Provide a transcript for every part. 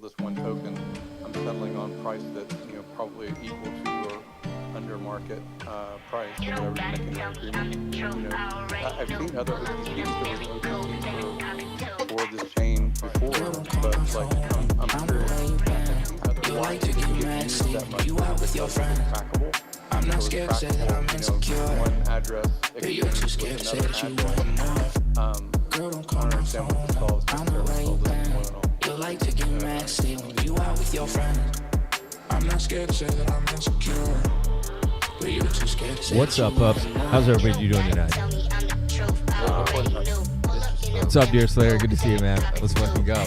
this one token, I'm settling on price that's probably equal to or under market price. Whatever you're making an agreement. I've seen other OTCs that was OTC for this chain before, but like I'm curious. I've seen other ones that didn't get used that much. It wasn't trackable. I'm not scared to say that I'm insecure. One address. But you're too scared to say that you want more. Girl, don't call my phone. I know where you been. You like to get messy when you out with your friends. I'm not scared to say that I'm insecure. But you're too scared to say. What's up, pups? How's everybody doing tonight? What's up, Deerslayer? Good to see you, man. Let's fucking go.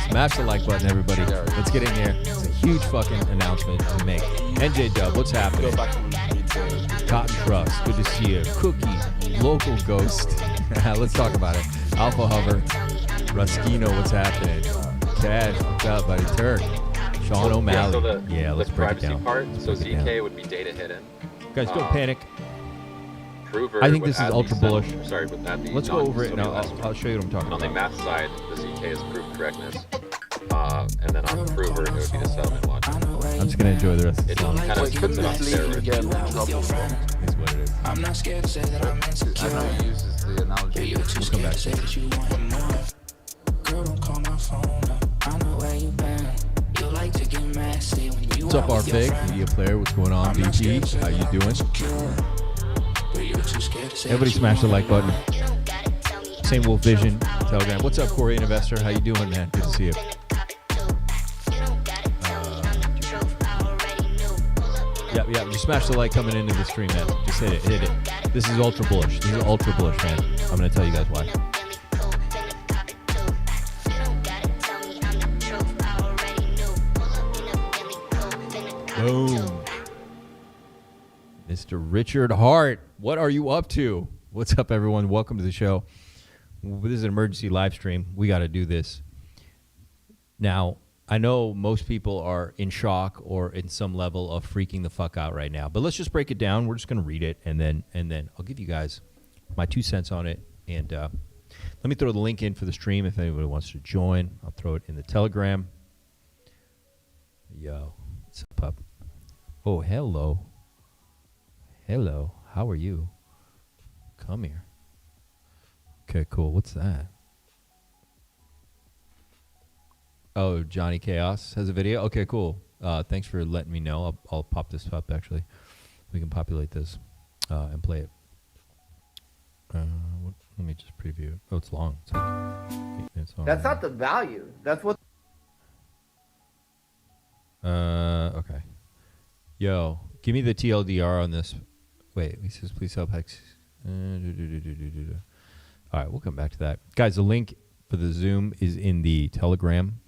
Smash the like button, everybody. Let's get in here. It's a huge fucking announcement to make. NJ Dub, what's happening? Cotton Trust, good to see you. Cookie, Local Ghost. Let's talk about it. Alpha Hover, Ruskino, what's happening? Cash, what's up, buddy? Turk, Sean O'Malley. Let's break it down. Part, so ZK would be data hidden. Guys, don't panic. Prover I think this is ultra bullish. Sorry, but not the. Let's go over it now. I'll show you what I'm talking on about. On the math side, the ZK is proof correctness. And then on Prover, it would be the settlement logic. I'm just going to enjoy the rest of the song. Kind of puts it on steroids. Is what it is. I'm not scared to say that I'm insecure. I know he uses the analogy. But you're too scared to say that you want more. Girl, don't call my phone. I know where you been. You like to get messy when you What's up, our big media player? What's going on, BT? How you doing? Everybody smash the like button. Same Wolf Vision, Telegram. What's up, Corey Investor? How you doing, man? Good to see you. Yeah. Just smash the like coming into the stream, man. Just hit it. This is ultra bullish. This is ultra bullish, man. I'm going to tell you guys why. Boom. Mr. Richard Hart, what are you up to? What's up, everyone? Welcome to the show. This is an emergency live stream. We got to do this. Now, I know most people are in shock or in some level of freaking the fuck out right now, but let's just break it down. We're just going to read it, and then I'll give you guys my 2 cents on it. And let me throw the link in for the stream if anybody wants to join. I'll throw it in the Telegram. Yo, what's up, pup? Oh, hello. Hello, how are you? Come here. Okay, cool. What's that? Oh, Johnny Chaos has a video? Okay, cool. Thanks for letting me know. I'll pop this up, actually. We can populate this and play it. Let me just preview it. Oh, it's long. It's like 8 minutes long. That's not the value. That's what... Okay. Yo, give me the TLDR on this. Wait, he says, please help Hex. All right, we'll come back to that. Guys, the link for the Zoom is in the Telegram.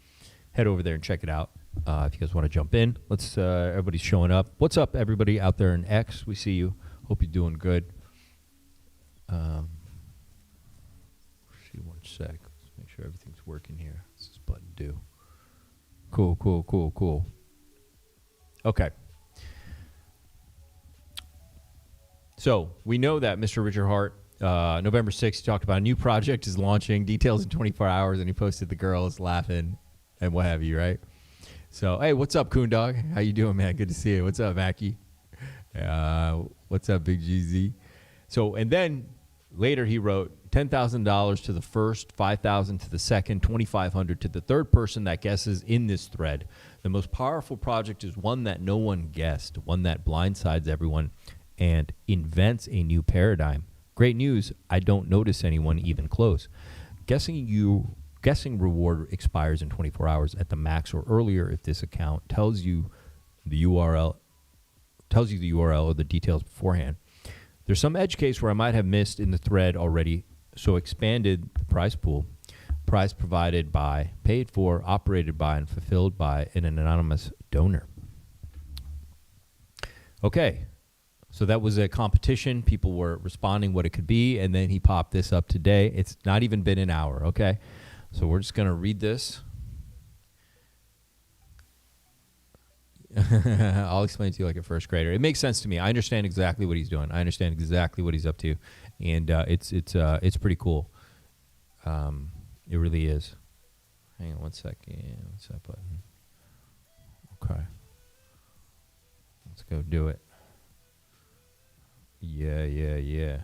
Head over there and check it out if you guys want to jump in. Let's. Everybody's showing up. What's up, everybody out there in X? We see you. Hope you're doing good. See, 1 sec. Let's make sure everything's working here. What's this button do? Cool. Okay. So we know that Mr. Richard Hart, November 6th, he talked about a new project is launching, details in 24 hours, and he posted the girls laughing and what have you, right? So, hey, what's up, Coon Dog? How you doing, man? Good to see you. What's up, Mackie? What's up, Big GZ? So, and then later he wrote $10,000 to the first, $5,000 to the second, $2,500 to the third person that guesses in this thread. The most powerful project is one that no one guessed, one that blindsides everyone and invents a new paradigm. Great news, I don't notice anyone even close. Guessing reward expires in 24 hours at the max or earlier if this account tells you the URL or the details beforehand. There's some edge case where I might have missed in the thread already, so expanded the prize pool. Prize provided by, paid for, operated by, and fulfilled by an anonymous donor. Okay. So that was a competition. People were responding what it could be, and then he popped this up today. It's not even been an hour, okay? So we're just going to read this. I'll explain it to you like a first grader. It makes sense to me. I understand exactly what he's doing. I understand exactly what he's up to, and it's pretty cool. It really is. Hang on 1 second. What's that button? go do it. Yeah.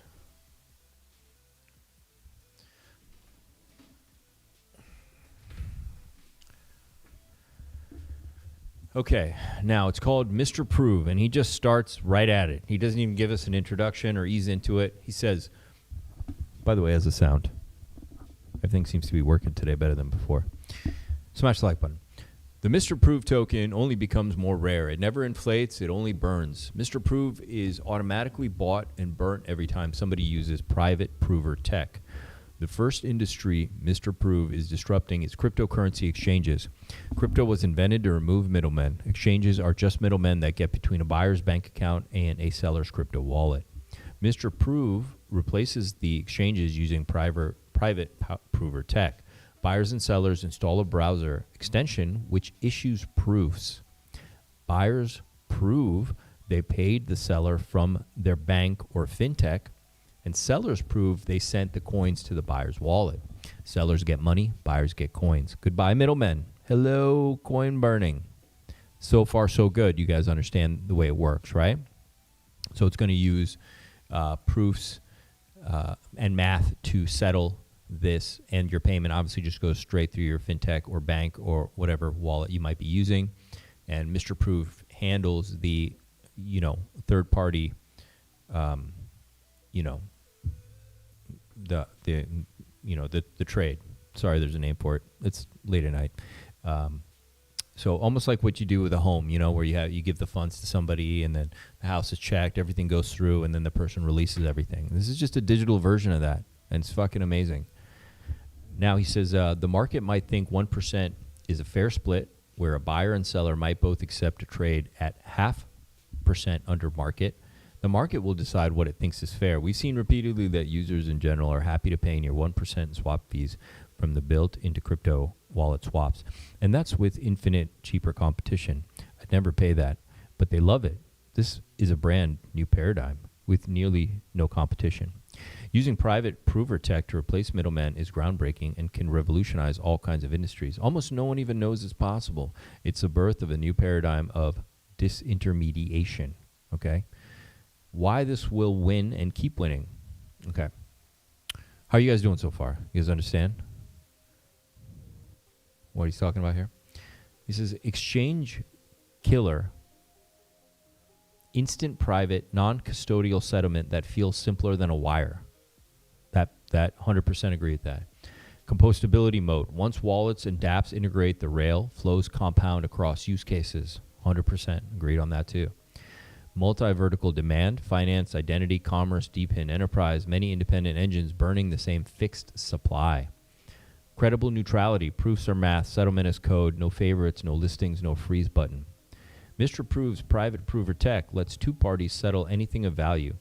Okay, now it's called Mr. Prove, and he just starts right at it. He doesn't even give us an introduction or ease into it. He says, by the way, how's the sound? Everything seems to be working today better than before. Smash the like button. The Mr. Prove token only becomes more rare. It never inflates, it only burns. Mr. Prove is automatically bought and burnt every time somebody uses private prover tech. The first industry Mr. Prove is disrupting is cryptocurrency exchanges. Crypto was invented to remove middlemen. Exchanges are just middlemen that get between a buyer's bank account and a seller's crypto wallet. Mr. Prove replaces the exchanges using private prover tech. Buyers and sellers install a browser extension which issues proofs. Buyers prove they paid the seller from their bank or fintech, and sellers prove they sent the coins to the buyer's wallet. Sellers get money, buyers get coins. Goodbye, middlemen. Hello, coin burning. So far, so good. You guys understand the way it works, right? So it's going to use proofs and math to settle this, and your payment obviously just goes straight through your fintech or bank or whatever wallet you might be using. And Mr. Proof handles the, third party, the trade. Sorry, there's a name for it. It's late at night. So almost like what you do with a home, where you give the funds to somebody and then the house is checked, everything goes through, and then the person releases everything. This is just a digital version of that, and it's fucking amazing. Now he says the market might think 1% is a fair split, where a buyer and seller might both accept a trade at 0.5% under market. The market will decide what it thinks is fair. We've seen repeatedly that users in general are happy to pay near 1% in swap fees from the built into crypto wallet swaps. And that's with infinite cheaper competition. I'd never pay that, but they love it. This is a brand new paradigm with nearly no competition. Using private prover tech to replace middlemen is groundbreaking and can revolutionize all kinds of industries. Almost no one even knows it's possible. It's the birth of a new paradigm of disintermediation, okay? Why this will win and keep winning. Okay. How are you guys doing so far? You guys understand what he's talking about here? He says, exchange killer, instant private, non-custodial settlement that feels simpler than a wire. That 100% agree with that. Compostability mode. Once wallets and dApps integrate the rail, flows compound across use cases. 100% agreed on that too. Multi-vertical demand, finance, identity, commerce, deep-in enterprise, many independent engines burning the same fixed supply. Credible neutrality, proofs are math, settlement is code, no favorites, no listings, no freeze button. Mr. Prove's private prover tech lets two parties settle anything of value.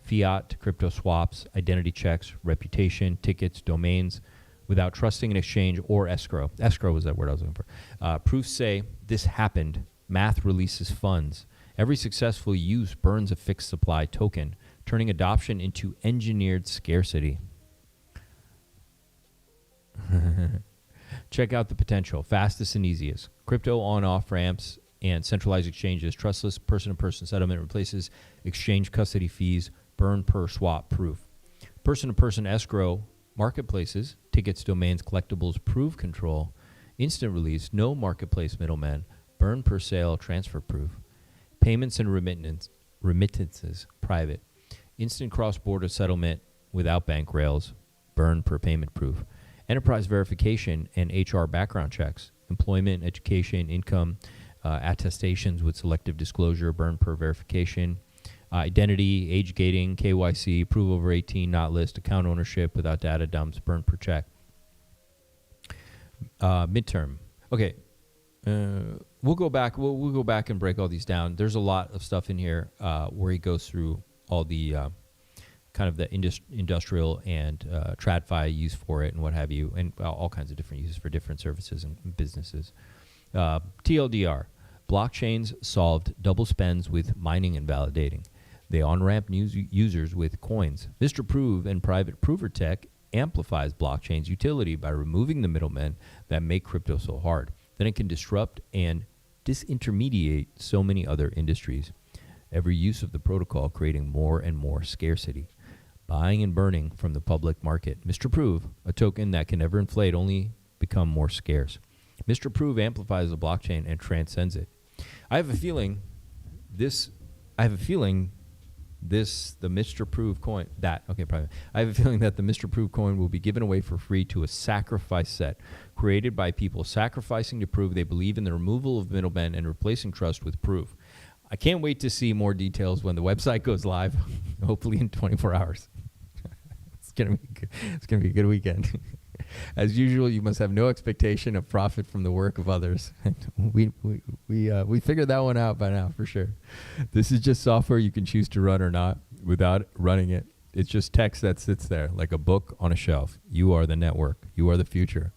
Fiat to crypto swaps, identity checks, reputation, tickets, domains, without trusting an exchange or escrow. Escrow was that word I was looking for. Proofs say, this happened. Math releases funds. Every successful use burns a fixed supply token, turning adoption into engineered scarcity. Check out the potential. Fastest and easiest. Crypto on-off ramps and centralized exchanges. Trustless person-to-person settlement replaces exchange custody fees. Burn per swap proof. Person-to-person escrow. Marketplaces. Tickets, domains, collectibles. Proof control. Instant release. No marketplace middleman. Burn per sale. Transfer proof. Payments and remittances, private. Instant cross-border settlement without bank rails, burn per payment proof. Enterprise verification and HR background checks. Employment, education, income, attestations with selective disclosure, burn per verification. Identity, age gating, KYC, prove over 18, not list, account ownership without data dumps, burn per check. Midterm. Okay. We'll go back. We'll go back and break all these down. There's a lot of stuff in here where he goes through all the kind of the industrial and TradFi use for it and what have you, and all kinds of different uses for different services and businesses. TLDR: blockchains solved double spends with mining and validating. They on-ramp users with coins. Mr. Prove and private prover tech amplifies blockchain's utility by removing the middlemen that make crypto so hard. Then it can disrupt and disintermediate so many other industries. Every use of the protocol creating more and more scarcity. Buying and burning from the public market. Mr. Prove, a token that can never inflate, only become more scarce. Mr. Prove amplifies the blockchain and transcends it. I have a feeling the Mr. Prove coin, I have a feeling that the Mr. Prove coin will be given away for free to a sacrifice set created by people sacrificing to prove they believe in the removal of middlemen and replacing trust with proof. I can't wait to see more details when the website goes live, hopefully in 24 hours. It's gonna be a good weekend. As usual, you must have no expectation of profit from the work of others. we figured that one out by now for sure. This is just software you can choose to run or not without running it. It's just text that sits there like a book on a shelf. You are the network. You are the future.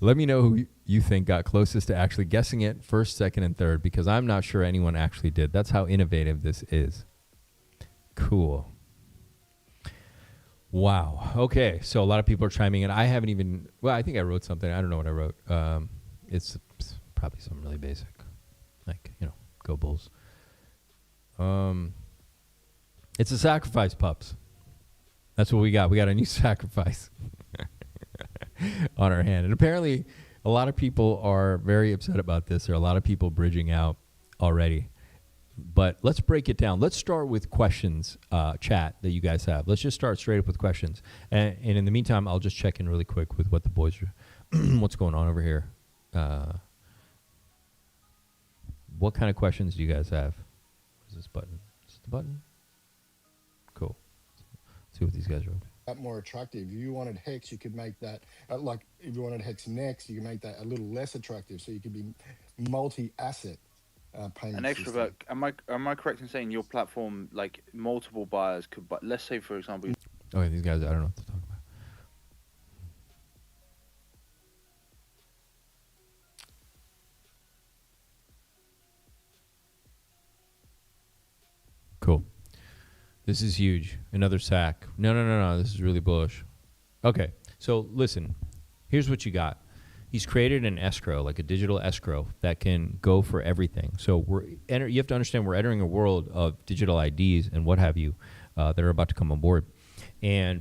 Let me know who you think got closest to actually guessing it first, second, and third, because I'm not sure anyone actually did. That's how innovative this is. Cool. Wow. Okay. So a lot of people are chiming in. I haven't even, I think I wrote something. I don't know what I wrote. It's probably something really basic, like, go Bulls. It's a sacrifice, pups. That's what we got. We got a new sacrifice on our hand. And apparently a lot of people are very upset about this. There are a lot of people bridging out already. But let's break it down. Let's start with questions, chat, that you guys have. Let's just start straight up with questions. And in the meantime, I'll just check in really quick with what the boys are, what's going on over here. What kind of questions do you guys have? What is this button? Is this the button? Cool. Let's see what these guys wrote. That more attractive. If you wanted hex, you could make that like if you wanted hex next, you can make that a little less attractive, so you could be multi-asset payment. An extrovert. Am I correct in saying your platform, like multiple buyers could buy? Let's say, for example. Okay, these guys, I don't know what to talk about. Cool. This is huge. Another sack. No. This is really bullish. Okay. So listen, here's what you got. He's created an escrow, like a digital escrow that can go for everything. So you have to understand we're entering a world of digital IDs and what have you that are about to come on board. And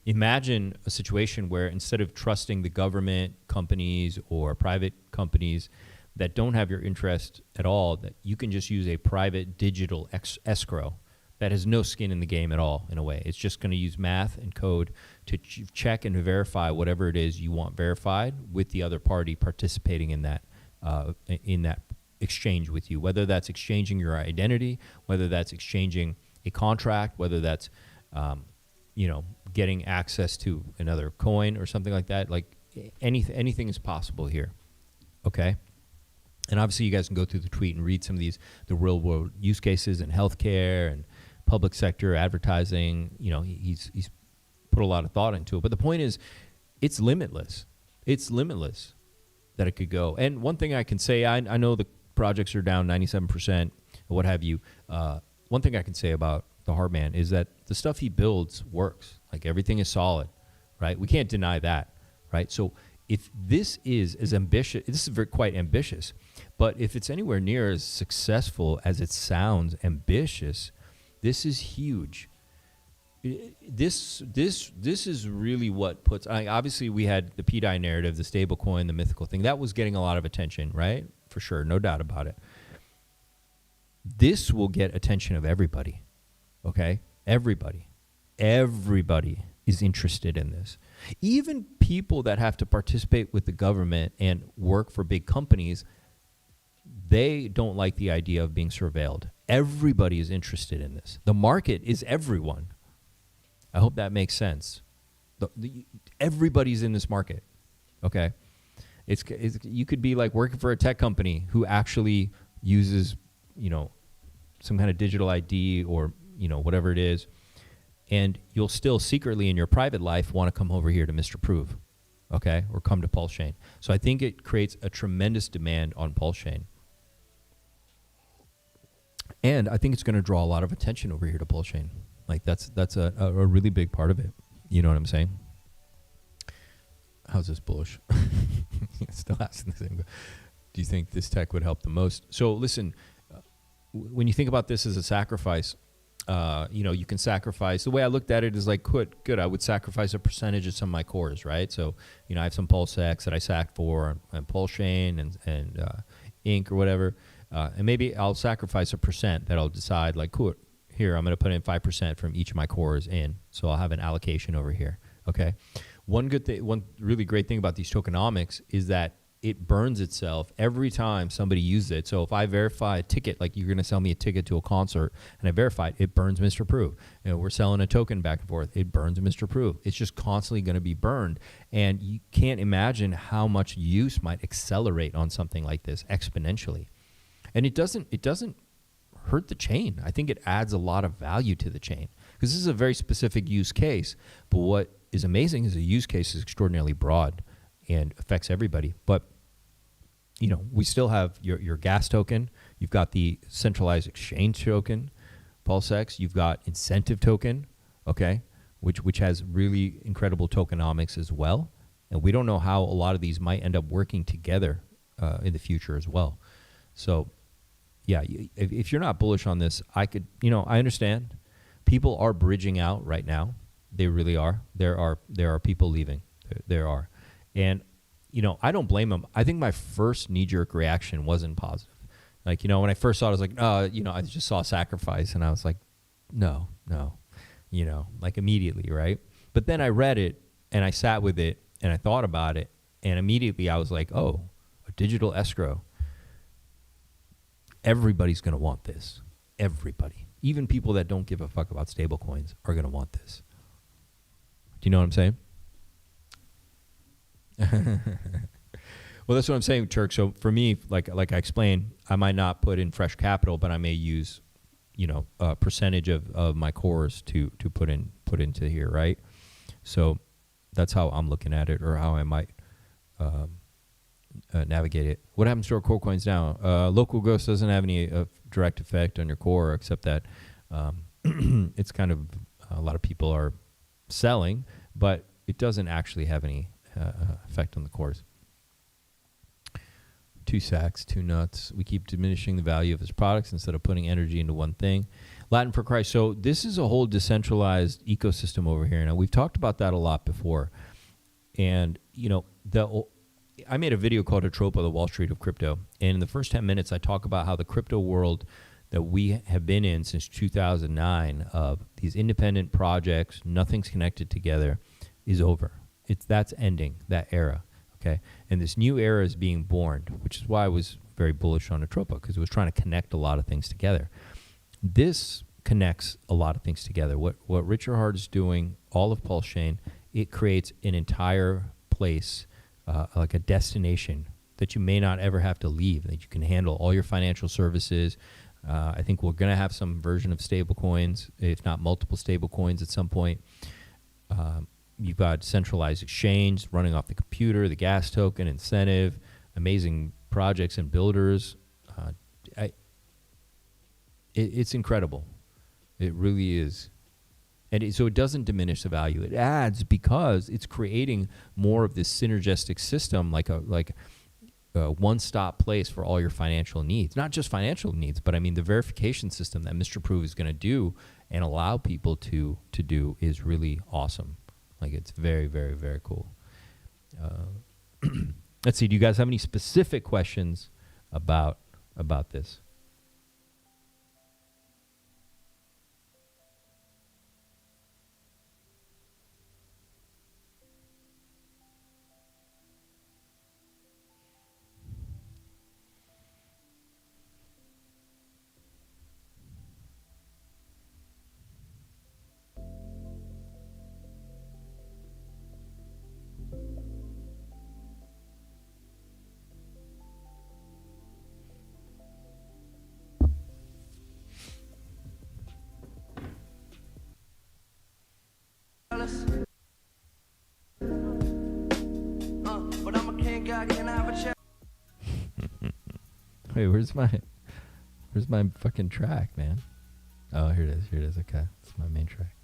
imagine a situation where instead of trusting the government, companies, or private companies that don't have your interest at all, that you can just use a private digital escrow that has no skin in the game at all, in a way. It's just going to use math and code to check and verify whatever it is you want verified with the other party participating in that exchange with you, whether that's exchanging your identity, whether that's exchanging a contract, whether that's getting access to another coin or something like that. Like anything is possible here, okay? And obviously you guys can go through the tweet and read some of the real world use cases in healthcare and public sector advertising. He's put a lot of thought into it. But the point is, it's limitless. It's limitless that it could go. And one thing I can say, I know the projects are down 97% or what have you. One thing I can say about the Hardman is that the stuff he builds works. Like everything is solid, right? We can't deny that, right? So if this is as ambitious, this is quite ambitious, but if it's anywhere near as successful as it sounds ambitious, this is huge. This is really what puts. Obviously, we had the PDI narrative, the stablecoin, the mythical thing that was getting a lot of attention, right? For sure, no doubt about it. This will get attention of everybody. Okay, everybody is interested in this. Even people that have to participate with the government and work for big companies, they don't like the idea of being surveilled. Everybody is interested in this. The market is everyone. I hope that makes sense. Everybody's in this market, okay? It's you could be like working for a tech company who actually uses, some kind of digital ID or, whatever it is, and you'll still secretly in your private life want to come over here to Mr. Prove, okay, or come to PulseChain. So I think it creates a tremendous demand on PulseChain. And I think it's going to draw a lot of attention over here to PulseChain. Like that's a really big part of it. You know what I'm saying? How's this bullish? Still asking the same. Do you think this tech would help the most? So listen, when you think about this as a sacrifice, you can sacrifice. The way I looked at it is like, good. I would sacrifice a percentage of some of my cores, right? So, I have some PulseX that I sacked for, and PulseChain and Ink or whatever, and maybe I'll sacrifice a percent that I'll decide like, cool, here I'm going to put in 5% from each of my cores in, so I'll have an allocation over here. Okay. One really great thing about these tokenomics is that it burns itself every time somebody uses it. So if I verify a ticket, like you're going to sell me a ticket to a concert, and I verify it burns Mr. Proof. We're selling a token back and forth. It burns Mr. Proof. It's just constantly going to be burned. And you can't imagine how much use might accelerate on something like this exponentially. And it doesn't hurt the chain. I think it adds a lot of value to the chain, because this is a very specific use case. But what is amazing is the use case is extraordinarily broad and affects everybody. But we still have your gas token. You've got the centralized exchange token, PulseX. You've got incentive token, okay, which has really incredible tokenomics as well. And we don't know how a lot of these might end up working together in the future as well. So, yeah, if you're not bullish on this, I understand. People are bridging out right now. They really are. There are people leaving. There are. And I don't blame them. I think my first knee-jerk reaction wasn't positive. Like, when I first saw it, I was like, I just saw sacrifice, and I was like, no, like immediately, right? But then I read it, and I sat with it, and I thought about it, and immediately I was like, oh, a digital escrow. Everybody's going to want this. Everybody. Even people that don't give a fuck about stablecoins are going to want this. Do you know what I'm saying? Well, that's what I'm saying, Turk. So for me, like I explained, I might not put in fresh capital, but I may use, a percentage of my cores to put into here, right? So that's how I'm looking at it, or how I might navigate it. What happens to our core coins now? Local Ghost doesn't have any direct effect on your core, except that it's kind of a lot of people are selling, but it doesn't actually have any effect on the cores. 2 sacks, 2 nuts. We keep diminishing the value of his products instead of putting energy into one thing. Latin for Christ. So this is a whole decentralized ecosystem over here. Now, we've talked about that a lot before. And, I made a video called A Trope of the Wall Street of Crypto. And in the first 10 minutes, I talk about how the crypto world that we have been in since 2009 of these independent projects, nothing's connected together, is over. That's ending, that era, okay? And this new era is being born, which is why I was very bullish on Atropa, because it was trying to connect a lot of things together. This connects a lot of things together. What Richard Hart is doing, all of PulseChain, it creates an entire place, like a destination that you may not ever have to leave, that you can handle all your financial services. I think we're going to have some version of stablecoins, if not multiple stablecoins at some point. You've got centralized exchange running off the computer, the gas token, incentive, amazing projects and builders. It's incredible. It really is. And so it doesn't diminish the value. It adds, because it's creating more of this synergistic system, like a one-stop place for all your financial needs. Not just financial needs, but I mean the verification system that Mr. Proof is going to do and allow people to do is really awesome. Like, it's very, very, very cool. Let's see. Do you guys have any specific questions about this? Wait, where's my fucking track, man? Oh, here it is. Okay, it's my main track.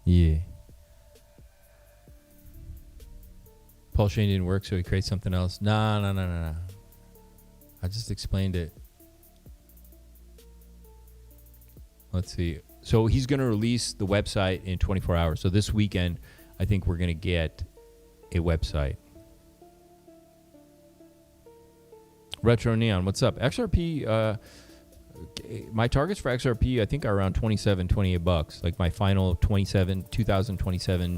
Yeah. PulseChain didn't work, so he creates something else. No. I just explained it. Let's see. So he's going to release the website in 24 hours. So this weekend, I think we're going to get a website. Retro Neon, what's up? XRP, my targets for XRP, I think, are around $27-$28. Like my final 2027,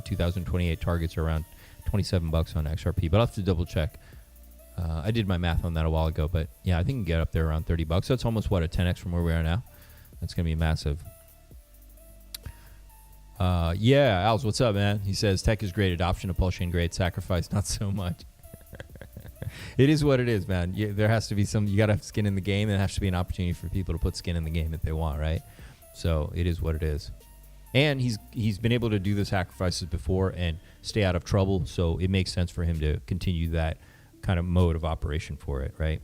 2028 targets are around $27 on XRP. But I'll have to double check. I did my math on that a while ago, but yeah, I think you can get up there around $30. That's almost what, a 10x from where we are now. That's gonna be massive. Yeah, Al's, what's up, man? He says tech is great, adoption of PulseChain great, sacrifice not so much. It is what it is, man. There has to be some. You gotta have skin in the game, and it has to be an opportunity for people to put skin in the game if they want, right? So it is what it is. And he's been able to do the sacrifices before and stay out of trouble, so it makes sense for him to continue that kind of mode of operation for it, right?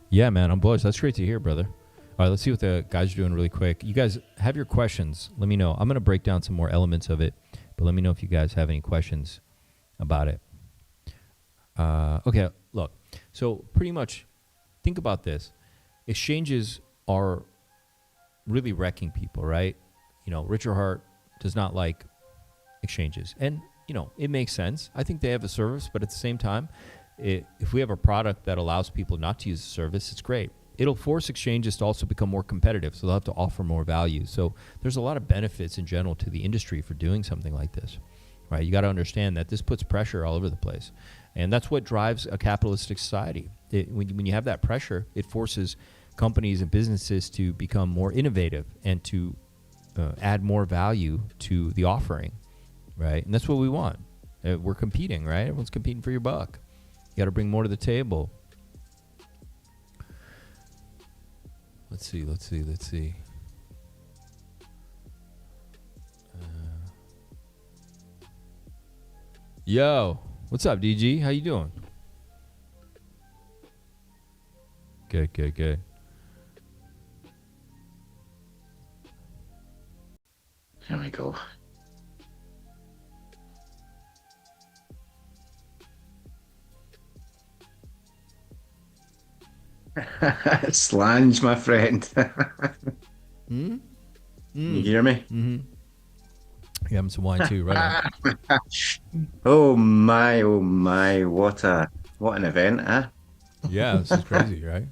Yeah, man, I'm bullish. That's great to hear, brother. All right, let's see what the guys are doing really quick. You guys have your questions. Let me know. I'm going to break down some more elements of it, but let me know if you guys have any questions about it. Okay, look. So pretty much think about this. Exchanges are really wrecking people, right? You know, Richard Hart does not like exchanges. And, you know, it makes sense. I think they have a service, but at the same time, if we have a product that allows people not to use the service, it's great. It'll force exchanges to also become more competitive, so they'll have to offer more value. So there's a lot of benefits in general to the industry for doing something like this, right? You got to understand that this puts pressure all over the place, and that's what drives a capitalistic society. When you have that pressure, it forces companies and businesses to become more innovative and to add more value to the offering, right? And that's what we want. We're competing, right? Everyone's competing for your buck. You got to bring more to the table. Let's see. Yo, what's up, DG? How you doing? Good. There we go. Slange, my friend. You hear me? Mm-hmm. You having some wine too, right? Oh my, what an event, huh? Yeah, this is crazy, right?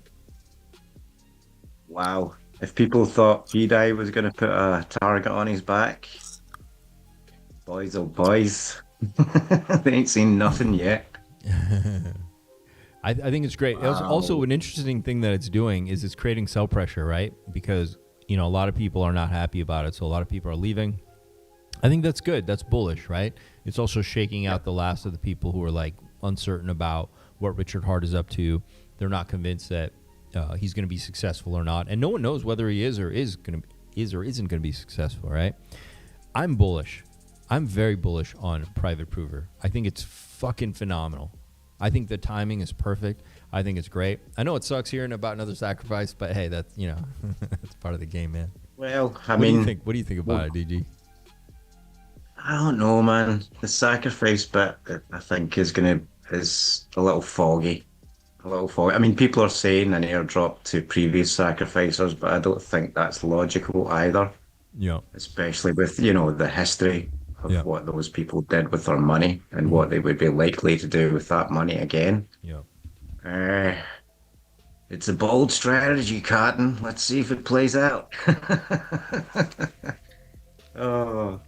Wow. If people thought B-Dye was going to put a target on his back, boys, oh boys, they ain't seen nothing yet. I think it's great. Wow. Also, an interesting thing that it's doing is it's creating sell pressure, right? Because, you know, a lot of people are not happy about it, so a lot of people are leaving. I think that's good. That's bullish, right? It's also shaking out the last of the people who are like uncertain about what Richard Hart is up to. They're not convinced that he's going to be successful or not, and no one knows whether he is or isn't going to be successful, right? I'm bullish. I'm very bullish on Private Prover. I think it's fucking phenomenal. I think the timing is perfect. I think it's great. I know it sucks hearing about another sacrifice, but hey, that's, you know, that's part of the game, man. Well, what do you think about it, DG? I don't know, man. The sacrifice bit, I think, is a little foggy. I mean, people are saying an airdrop to previous sacrificers, but I don't think that's logical either. Yeah. Especially with, you know, the history of what those people did with their money and what they would be likely to do with that money again. Yeah. It's a bold strategy, Cotton. Let's see if it plays out. Do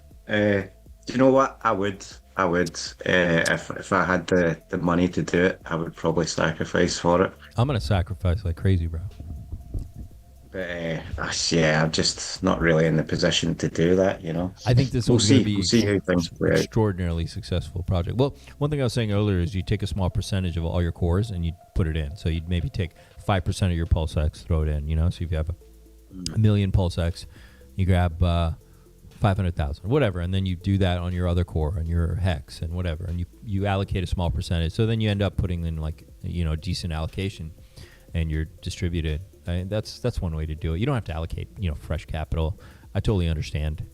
you know what? I would, if I had the money to do it, I would probably sacrifice for it. I'm gonna sacrifice like crazy, bro. But yeah, I'm just not really in the position to do that. I think this We'll one's going to see. be We'll see how things play out. extraordinarily successful project. Well, one thing I was saying earlier is you take a small percentage of all your cores and you put it in. So you'd maybe take 5% of your PulseX, throw it in. So if you have a million PulseX, you grab 500,000, whatever, and then you do that on your other core and your hex and whatever, and you allocate a small percentage. So then you end up putting in a decent allocation, and you're distributed. That's one way to do it. You don't have to allocate fresh capital. I totally understand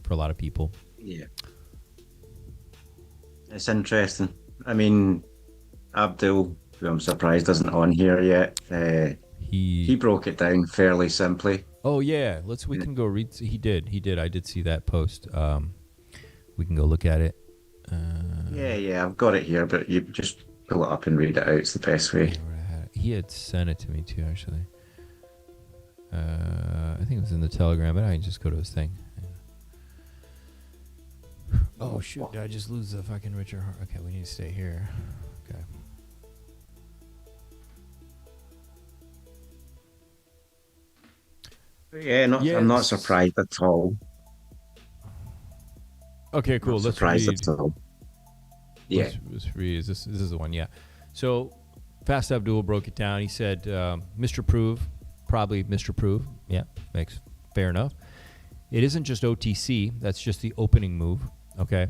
for a lot of people. Yeah, it's interesting. I mean, Abdul, who I'm surprised isn't on here yet, he broke it down fairly simply. Oh yeah, we can go read. He did. I did see that post. We can go look at it. Yeah, I've got it here, but you just pull it up and read it out. It's the best way. He had sent it to me too, actually. I think it was in the Telegram, but I can just go to his thing. Oh shoot! Did I just lose the fucking Richard Hart? Okay, we need to stay here. Okay. Yeah, I'm not surprised at all. Okay, cool. Not Let's surprised read. at all. Yeah. Let's read. This is the one? Yeah. So, Fast Abdul broke it down. He said, Mr. Prove, probably Mr. Prove. Yeah, makes fair enough. It isn't just OTC. That's just the opening move. Okay.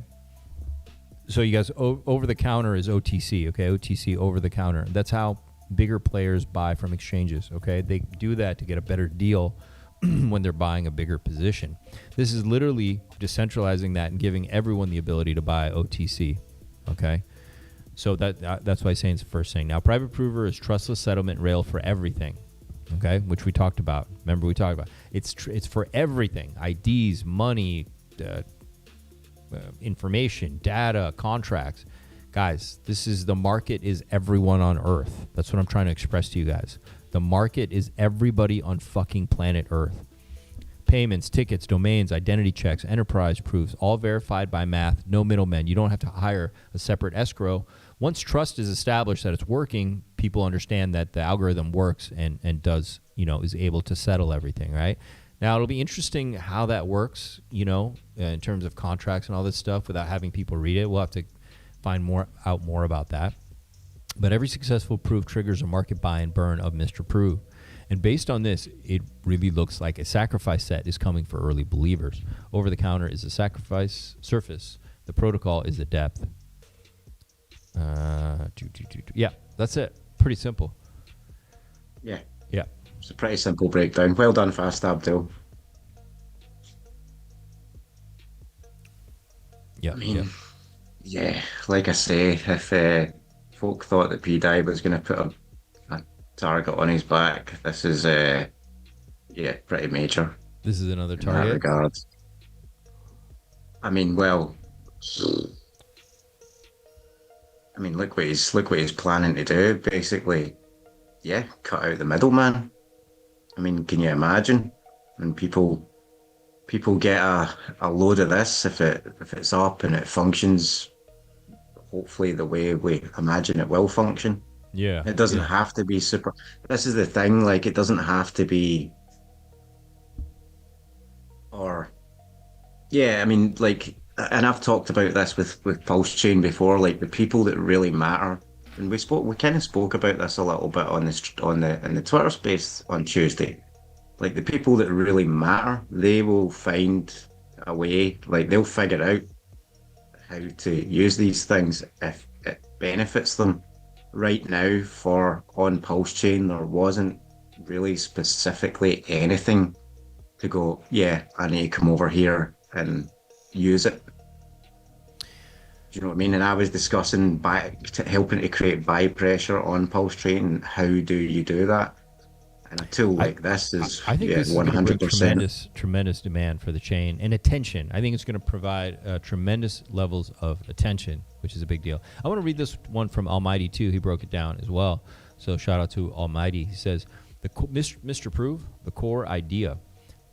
So you guys, over the counter is OTC. Okay, OTC over the counter. That's how bigger players buy from exchanges. Okay, they do that to get a better deal when they're buying a bigger position. This is literally decentralizing that and giving everyone the ability to buy OTC. Okay, so that's why I'm saying it's the first thing. Now, private prover is trustless settlement rail for everything. Okay, which we talked about. Remember, we talked about it's for everything: IDs, money, information, data, contracts. Guys, the market is everyone on Earth. That's what I'm trying to express to you guys. The market is everybody on fucking planet Earth. Payments, tickets, domains, identity checks, enterprise proofs, all verified by math, no middlemen. You don't have to hire a separate escrow. Once trust is established that it's working, people understand that the algorithm works and does, is able to settle everything, right? Now, it'll be interesting how that works, in terms of contracts and all this stuff without having people read it. We'll have to find out more about that. But every successful proof triggers a market buy and burn of Mr. Proof. And based on this, it really looks like a sacrifice set is coming for early believers. Over the counter is the sacrifice surface. The protocol is the depth. Yeah, that's it. Pretty simple. Yeah. Yeah. It's a pretty simple breakdown. Well done, Fast Abdul. Yeah. I mean, yeah, like I say, if folk thought that P-Dye was going to put a target on his back, this is, pretty major. This is another in target? that regard. I mean, well, look what he's planning to do. Basically, yeah, cut out the middleman. I mean, can you imagine when people get a load of this, if it's up and it functions, hopefully the way we imagine it will function. Yeah. It doesn't have to be super. This is the thing, like, it doesn't have to be. And I've talked about this with PulseChain before, like the people that really matter. And we kind of spoke about this a little bit in the Twitter space on Tuesday. Like the people that really matter, they will find a way, like they'll figure out how to use these things if it benefits them. Right now, on PulseChain, there wasn't really specifically anything to go, yeah, I need to come over here and use it. Do you know what I mean? And I was discussing helping to create buy pressure on PulseChain. How do you do that? And a tool like this is, I think this is 100%. Tremendous demand for the chain and attention. I think it's going to provide tremendous levels of attention, which is a big deal. I want to read this one from Almighty too. He broke it down as well. So shout out to Almighty. He says, Mr. Prove, the core idea.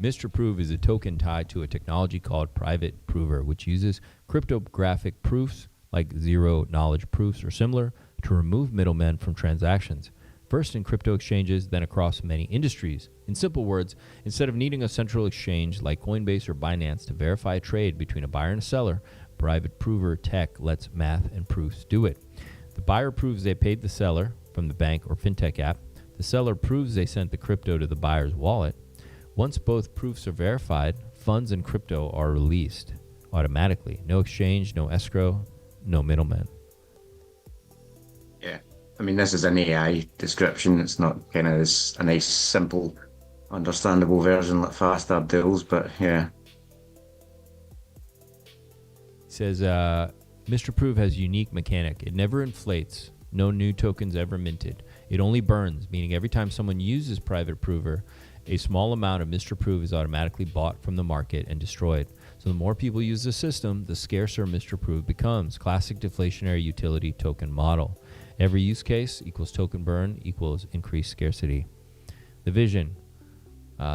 Mr. Prove is a token tied to a technology called Private Prover, which uses cryptographic proofs like zero knowledge proofs or similar to remove middlemen from transactions. first in crypto exchanges, then across many industries. In simple words, instead of needing a central exchange like Coinbase or Binance to verify a trade between a buyer and a seller, private prover tech lets math and proofs do it. The buyer proves they paid the seller from the bank or fintech app. The seller proves they sent the crypto to the buyer's wallet. Once both proofs are verified, funds and crypto are released automatically. No exchange, no escrow, no middleman. Yeah. I mean, this is an AI description. It's not kind of this a nice, simple, understandable version like Fast Abdul's, but yeah. He says, Mr. Proof has a unique mechanic. It never inflates. No new tokens ever minted. It only burns, meaning every time someone uses Private Prover, a small amount of Mr. Proof is automatically bought from the market and destroyed. So the more people use the system, the scarcer Mr. Proof becomes. Classic deflationary utility token model. Every use case equals token burn equals increased scarcity. The vision.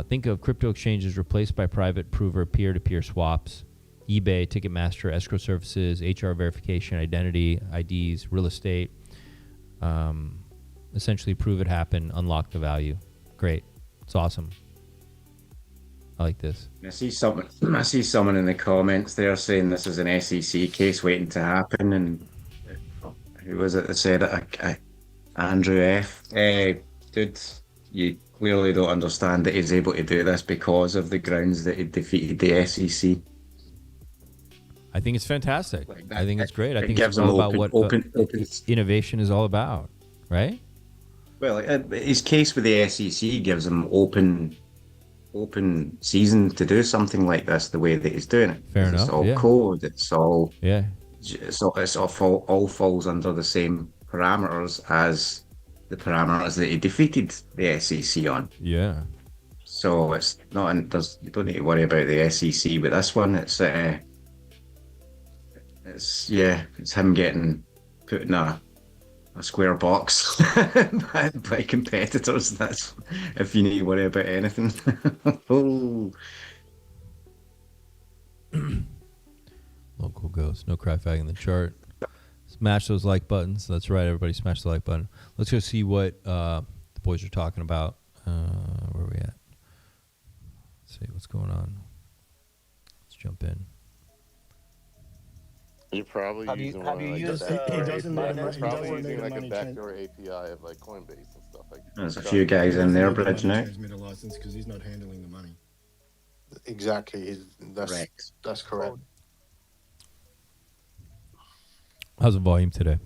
Think of crypto exchanges replaced by Private Prover peer-to-peer swaps, eBay, Ticketmaster, escrow services, HR verification, identity, IDs, real estate. Essentially prove it happened, unlock the value. Great. It's awesome. I like this. I see someone in the comments there saying this is an SEC case waiting to happen, and who was it that said it? Andrew F. Dude, you clearly don't understand that he's able to do this because of the grounds that he defeated the SEC. I think it's fantastic. Like that, I think it's great. I think gives it's all them about open. innovation is all about, right? Well, his case with the SEC gives him open season to do something like this the way that he's doing it. Fair enough. It's all yeah. code. It's all Yeah. all falls under the same parameters as the parameters that he defeated the SEC on. Yeah. So it's not. You don't need to worry about the SEC with this one. It's him getting put in a square box by competitors. That's if you need to worry about anything. Oh. Local ghost. No cry fag in the chart. Smash those like buttons. That's right, everybody. Smash the like button. Let's go see what the boys are talking about. Where are we at? Let's see what's going on. Let's jump in. You're probably using one like used, a backdoor he doesn't API. need a- he Probably doesn't using need a like a money backdoor API of like Coinbase and stuff like that. There's a few guys in there, Bridge now. Transmitter license because he's not handling the money. Exactly. Correct. That's correct. How's the volume today?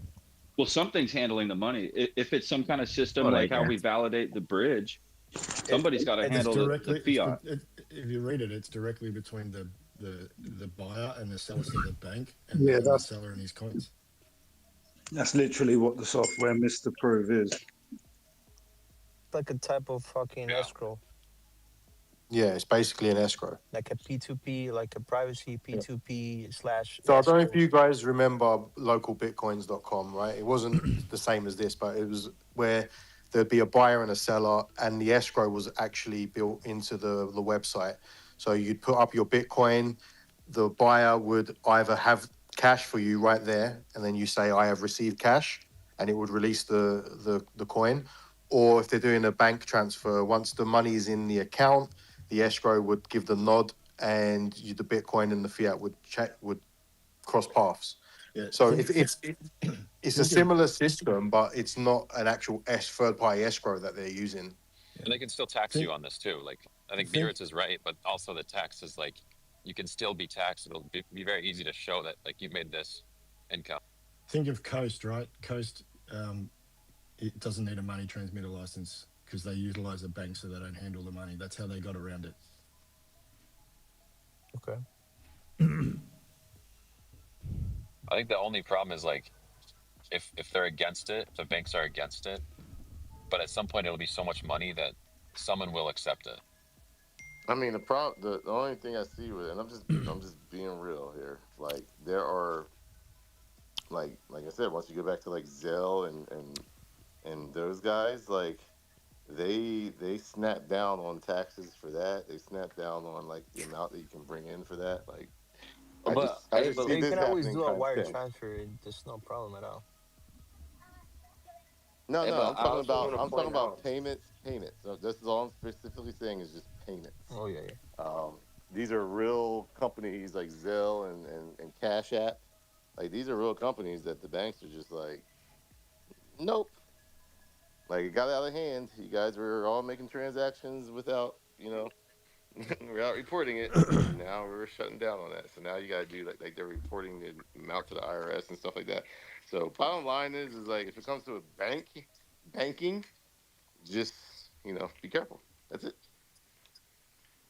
Well, something's handling the money. If it's some kind of system Oh, like yeah. how we validate the bridge, somebody's got to It's handle directly, the fiat. if you read it, it's directly between the buyer and the seller to the bank, and Yeah, the that's- seller and his coins. That's literally what the software Mr. Proof is. Like a type of fucking escrow, Yeah, it's basically an escrow. like a P2P, like a privacy P2P slash. So I don't know if escrow. you guys remember localbitcoins.com, right? It wasn't the same as this, but it was where there'd be a buyer and a seller, and the escrow was actually built into the website. So you'd put up your Bitcoin, the buyer would either have cash for you right there, and then you say, I have received cash, and it would release the coin. Or if they're doing a bank transfer, once the money is in the account, the escrow would give the nod, and the Bitcoin and the fiat would cross paths. Yeah. So think- it's a similar system, but it's not an actual third-party escrow that they're using. And they can still tax you on this too. Like I think Beerits is right, but also the tax is like you can still be taxed. It'll be very easy to show that like you made this income. Think of Coast, right? Coast, it doesn't need a money transmitter license because they utilize a bank so they don't handle the money. That's how they got around it. Okay. I think the only problem is like if they're against it, if the banks are against it, but at some point it'll be so much money that someone will accept it. I mean, the only thing I see with it, and I'm just being real here. Like there are, like I said, once you go back to like Zelle and those guys, like they snap down on taxes for that. They snap down on like the amount that you can bring in for that. Like, I just see you this can always happening do a wire constantly. transfer. There's no problem at all. No, Yeah, no, but I also want to I'm talking point about out. payments. So this is all I'm specifically saying is just payments. Oh yeah, yeah. These are real companies like Zelle and Cash App. Like these are real companies that the banks are just like, nope. Like it got out of hand. You guys were all making transactions without, without reporting it, and now we're shutting down on that. So now you got to do like they're reporting the amount to the IRS and stuff like that. So bottom line is like if it comes to a banking, just be careful. That's it.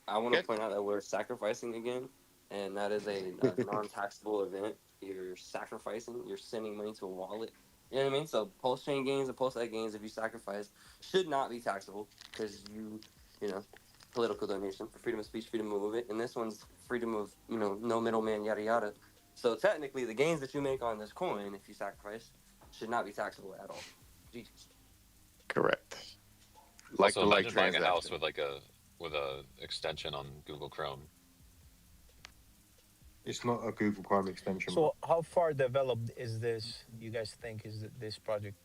I want to Okay. point out that we're sacrificing again, and that is a non-taxable event. You're sacrificing. You're sending money to a wallet. You know what I mean? So PulseChain gains and PulseEdge gains, if you sacrifice, should not be taxable because you know, political donation for freedom of speech, freedom of movement, and this one's freedom of no middleman, yada yada. So technically, the gains that you make on this coin, if you sacrifice, should not be taxable at all. GG's. Correct. Like Also, the imagine buying a house transaction. with a extension on Google Chrome. It's not a Google Chrome extension, bro. So how far developed is this? You guys think is this project?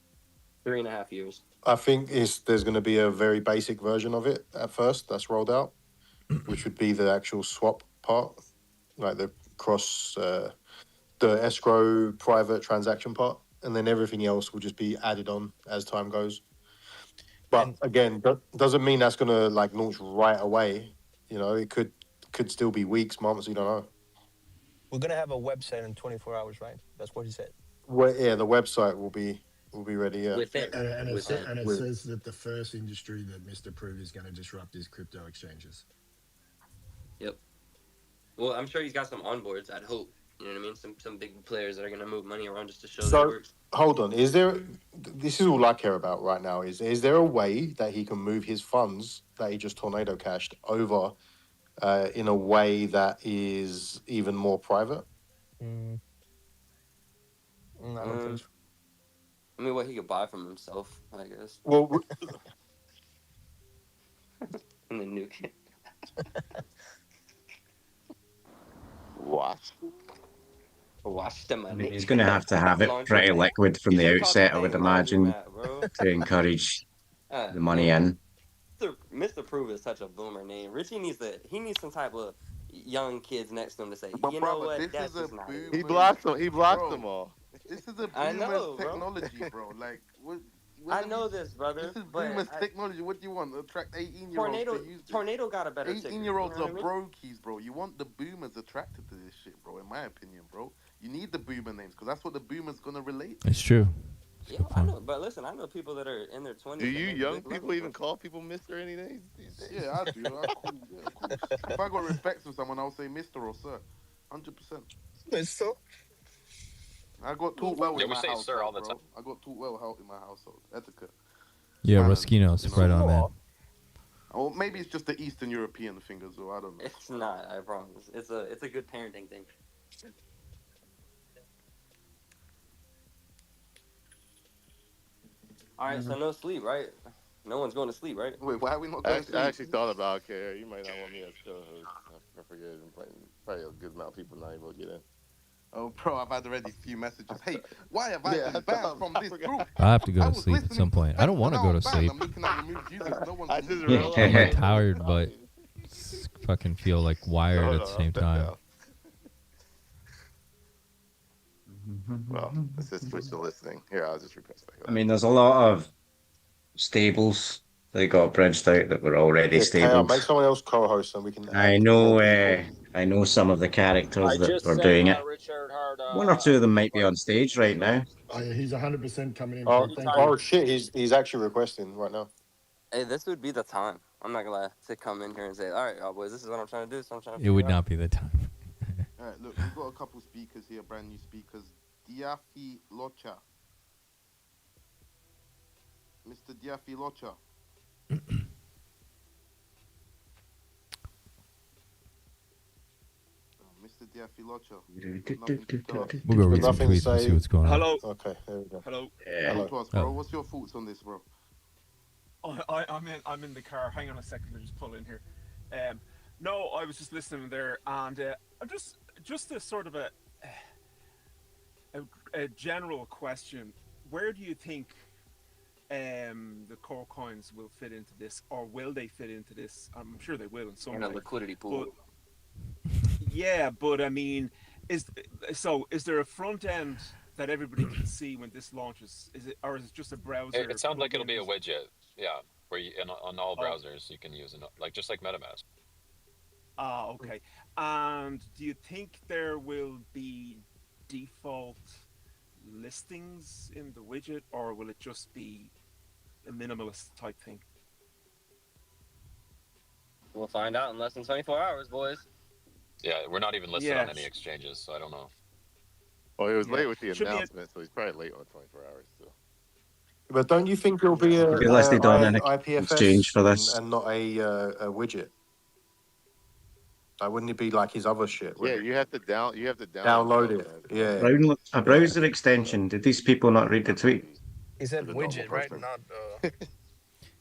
3.5 years. I think there's going to be a very basic version of it at first that's rolled out, which would be the actual swap part, like the cross, the escrow private transaction part, and then everything else will just be added on as time goes. But And again, that doesn't mean that's going to like launch right away. It could still be weeks, months. You don't know. we're gonna have a website in 24 hours, right? That's what he said. Well, yeah, the website will be ready. Yeah. Within. And it With- says that the first industry that Mr. Prove is going to disrupt is crypto exchanges. Yep. Well, I'm sure he's got some onboards. I'd hope. You know what I mean? Some big players that are gonna move money around just to show their So work. hold on, this is all I care about right now. Is there a way that he can move his funds that he just tornado cashed over in a way that is even more private? Mm, I don't think so. I mean, what he could buy from himself, I guess. Well, And then nuke it. Watch. Watch the money. He's going to have it Launch pretty it. liquid from You the should've caught the outset, I would thing laundry imagine, mat, bro. to encourage the money yeah. in. Mr. Prove is such a boomer name. Richie needs some type of young kids next to him to say, But you know brother, what? this That's is a just not it. He blocked them. He blocked Bro. them all. This is a I boomer's know, bro. technology, bro. Like, what I know this, brother. This is but boomer's technology. What do you want? Attract 18-year-olds Tornado, to use this? Tornado got a better ticker. 18-year-olds you know are what I mean? brokies, bro. You want the boomers attracted to this shit, bro. In my opinion, bro. You need the boomer names because that's what the boomers gonna relate to. It's true. Yeah, I know, but listen, I know people that are in their 20s. Do that you make young good money, people even bro. call people Mister any days these days? Yeah, I do. I'm cool. Yeah, of course. If I got respect for someone, I'll say Mister or Sir. 100%. Mister. I got taught well Yeah, in we my say household, sir all the bro. time. I got taught well in my household. Etiquette. Yeah, Manners, Ruskinos, you know. right on, man. Or maybe it's just the Eastern European thing as well. I don't know. It's not. I promise. It's a good parenting thing. All right, so no sleep, right? No one's going to sleep, right? Wait, why are we not I going actually, to I sleep? actually thought about okay, you might not want me as co-host. I forget. Probably a good amount of people not able to get in. Oh, bro, I've had already a few messages. Hey, why have I Yeah, been I banned thought- from I this forgot. group? I have to go I to was sleep at listening some to point. I don't Spencer, want to now go I'm to banned. sleep. I'm looking at removed users. No one's I just removed. realized. I'm like, tired, but fucking feel like wired No, at no, the I'm same back time. out. Well, let's just switch to listening. Here, I'll just request that. I mean, there's a lot of stables that got branched out that were already Yeah, KR, make stables. someone else co-host, and we can I add know, more people. I know some of the characters I that just are sent doing it. Richard Hart One or two of them might be invite. on stage right now. Oh, yeah, he's 100% coming in, Oh, Pro. Thank you. shit, he's actually requesting right now. Hey, this would be the time. I'm not gonna lie, to come in here and say, all right, y'all boys, this is what I'm trying to do. So I'm trying to It would figure out. not be the time. All right, look, we've got a couple speakers here, brand new speakers. Diafi Locha. Mr. Diafi Locha. Mr. Diafi Locha. We'll go read some Nothing to tweets and say. see what's going on. Hello. Okay, there we go. Hello. Yeah. Talk to us, bro. Oh. What's your thoughts on this, bro? I'm in the car. Hang on a second, I'll just pull in here. No, I was just listening there, and I'm just a sort of a general question. Where do you think the core coins will fit into this, or will they fit into this? I'm sure they will in some And a way. liquidity But pool. yeah, but I mean, is is there a front end that everybody can see when this launches? Is it, or is it just a browser It sounds like it'll be a plugins? widget. Yeah, where you on all Oh, browsers you can use it, like just like MetaMask. okay. And do you think there will be default listings in the widget, or will it just be a minimalist type thing? We'll find out in less than 24 hours, boys. Yeah, we're not even listed Yeah, on any exchanges, so I don't know. Well, he was yeah. late with the Should be a announcement, so he's probably late on 24 hours still. But don't you think there'll be yeah. a, To be listed on an exchange IPFS for and, this. not a widget? Like, wouldn't it be like his other shit? Yeah, you have to Download download it. Yeah. A browser extension. Did these people not read the tweet? He said for the normal widget, right? person. Not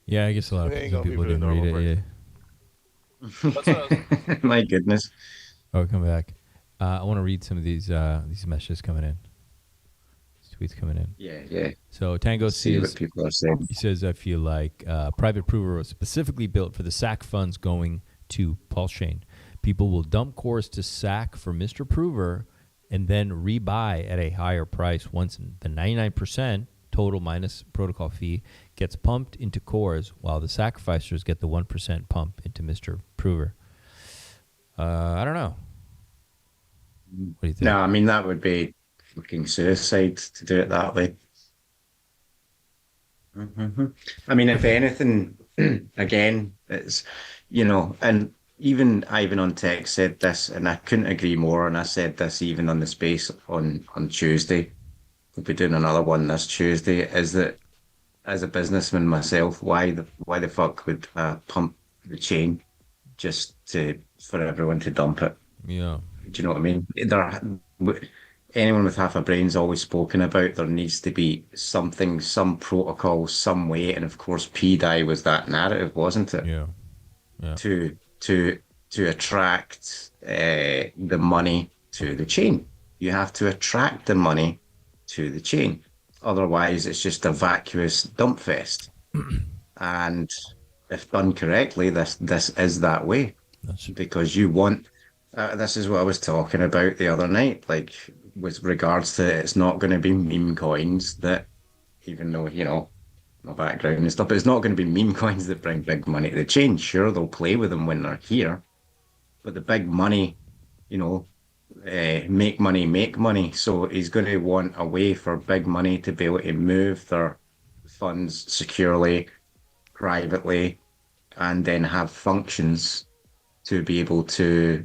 Yeah, I guess a lot It of ain't some gonna be people for the didn't read normal it. person. Yeah. That's what My goodness. Oh, come back. I want to read some of these messages coming in. These tweets coming in. Yeah. So Tango See what sees. people are saying. He says, "I feel like Private Prover was specifically built for the SAC funds going to PulseChain. People will dump cores to SAC for Mr. Prover and then rebuy at a higher price once the 99% total minus protocol fee gets pumped into cores, while the sacrificers get the 1% pump into Mr. Prover." I don't know. What do you think? No, I mean, that would be fucking suicide to do it that way. I mean, if anything, again, it's, and even Ivan on Tech said this, and I couldn't agree more. And I said this even on the space on Tuesday. We'll be doing another one this Tuesday. Is that as a businessman myself, why the fuck would I pump the chain just for everyone to dump it? Yeah. Do you know what I mean? Anyone with half a brain's always spoken about there needs to be something, some protocol, some way, and of course, PDI was that narrative, wasn't it? Yeah. To attract the money to the chain. You have to attract the money to the chain. Otherwise, it's just a vacuous dump fest. And if done correctly, this is that way. Because you want. This is what I was talking about the other night, like with regards to it's not going to be meme coins that, even though, my background and stuff, but it's not going to be meme coins that bring big money to the chain. Sure, they'll play with them when they're here, but the big money, make money. So he's going to want a way for big money to be able to move their funds securely, privately, and then have functions to be able to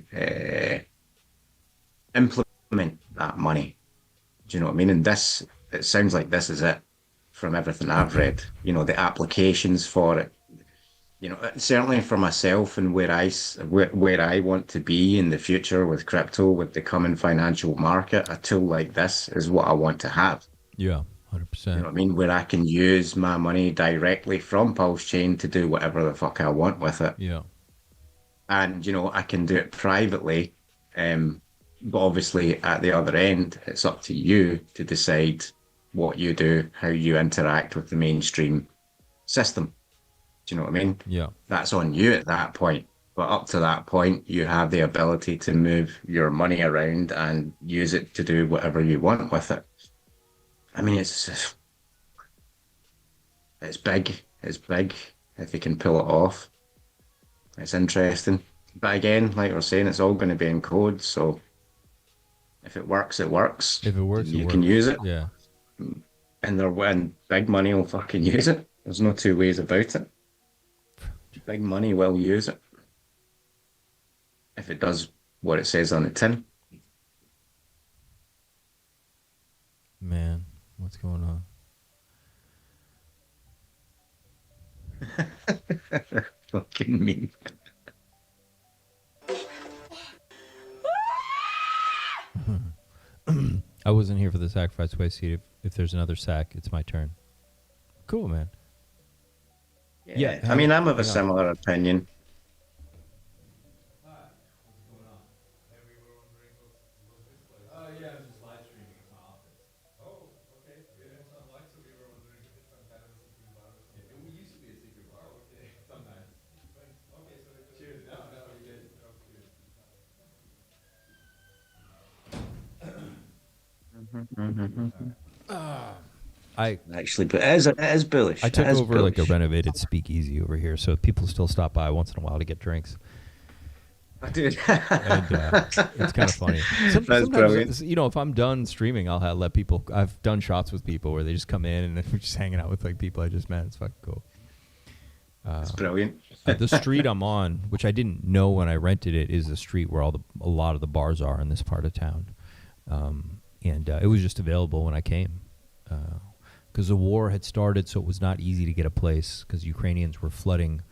implement that money. Do you know what I mean? And it sounds like this is it from everything I've read. The applications for it. Certainly for myself and where I want to be in the future with crypto, with the coming financial market, a tool like this is what I want to have. Yeah, 100%. You know what I mean? Where I can use my money directly from PulseChain to do whatever the fuck I want with it. Yeah. And, I can do it privately. But obviously at the other end, it's up to you to decide what you do, how you interact with the mainstream system. Do you know what I mean? Yeah. That's on you at that point. But up to that point, you have the ability to move your money around and use it to do whatever you want with it. I mean, it's big. It's big if you can pull it off. It's interesting. But again, like we're saying, it's all going to be in code. So if it works, it works. If it works, you can use it. Yeah. And big money will fucking use it. There's no two ways about it. Big money will use it. If it does what it says on the tin. Man, what's going on? Fucking me. I wasn't here for the sacrifice way seat. If there's another sack, it's my turn. Cool, man. Yeah, I mean, I'm of a similar opinion. I actually, but it is bullish. I took It is over like a bullish. renovated speakeasy over here, so people still stop by once in a while to get drinks. Dude. And it's kind of funny. That's Sometimes, brilliant. if I'm done streaming, I'll let people. I've done shots with people where they just come in and then we're just hanging out with like people I just met. It's fucking cool. It's brilliant. The street I'm on, which I didn't know when I rented it, is the street where a lot of the bars are in this part of town, and it was just available when I came. Because the war had started, so it was not easy to get a place because Ukrainians were flooding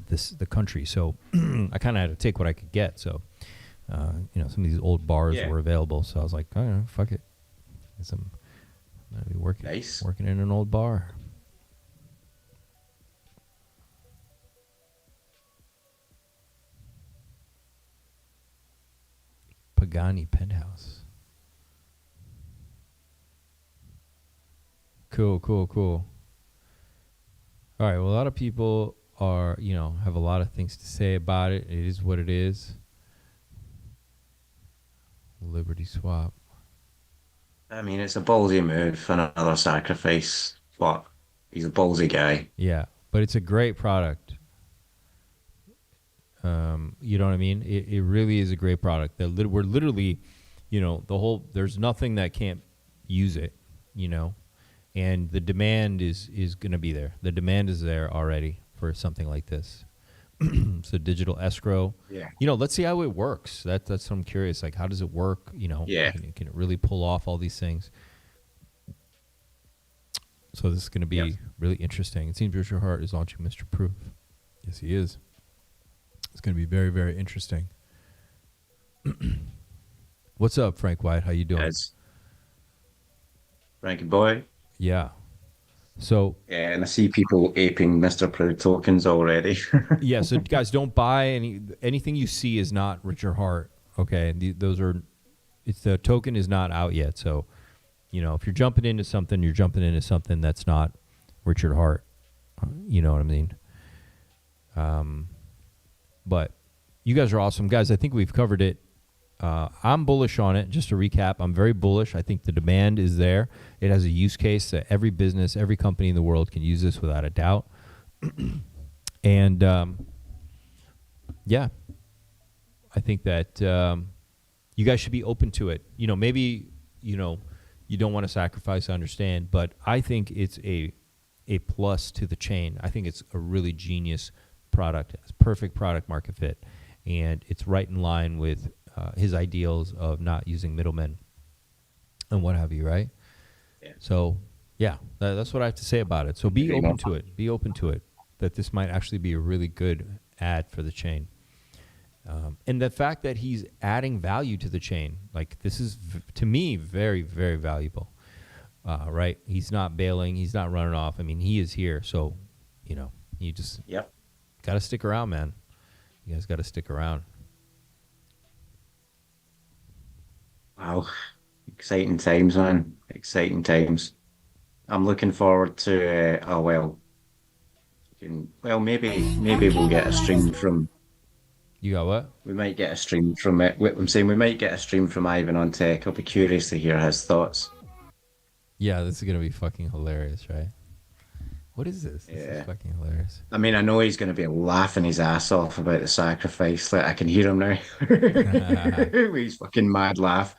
the country. So I kind of had to take what I could get. So some of these old bars were available. So I was like, I don't know, fuck it. I'm gonna be working in an old bar. Pagani Penthouse. Cool. All right. Well, a lot of people are, have a lot of things to say about it. It is what it is. Liberty swap. I mean, it's a ballsy move, another sacrifice, but he's a ballsy guy. Yeah, but it's a great product. You know what I mean? It really is a great product. We're literally, there's nothing that can't use it, and the demand is going to be there. The demand is there already for something like this. So digital escrow. Yeah. Let's see how it works. That's what I'm curious. Like, how does it work? Yeah. Can it really pull off all these things? So this is going to be really interesting. It seems Richard Hart is launching Mr. Proof. Yes, he is. It's going to be very, very interesting. What's up, Frank White? How you doing? Frankie boy. Yeah. So yeah, and I see people aping Mr. Proof tokens already. yeah, so guys, don't buy anything you see is not Richard Hart. Okay, the token is not out yet. So, if you're jumping into something, you're jumping into something that's not Richard Hart. You know what I mean? But you guys are awesome, guys. I think we've covered it. I'm bullish on it. Just to recap, I'm very bullish. I think the demand is there. It has a use case that every business, every company in the world can use this without a doubt. And I think that you guys should be open to it. Maybe you don't want to sacrifice. I understand, but I think it's a plus to the chain. I think it's a really genius product. It's perfect product market fit, and it's right in line with his ideals of not using middlemen and what have you, right? Yeah. So, that's what I have to say about it. So be open to it. Be open to it, that this might actually be a really good ad for the chain. And the fact that he's adding value to the chain, like this is, to me, very, very valuable, right? He's not bailing. He's not running off. I mean, he is here. So, you just got to stick around, man. You guys got to stick around. Wow. Exciting times, man. Exciting times. I'm looking forward to, maybe we'll get a stream from... You got what? We might get a stream from it. I'm saying we might get a stream from Ivan on Tech. I'll be curious to hear his thoughts. Yeah, this is going to be fucking hilarious, right? What is this? This is fucking hilarious. I mean, I know he's going to be laughing his ass off about the sacrifice. Like, I can hear him now. He's fucking mad laugh.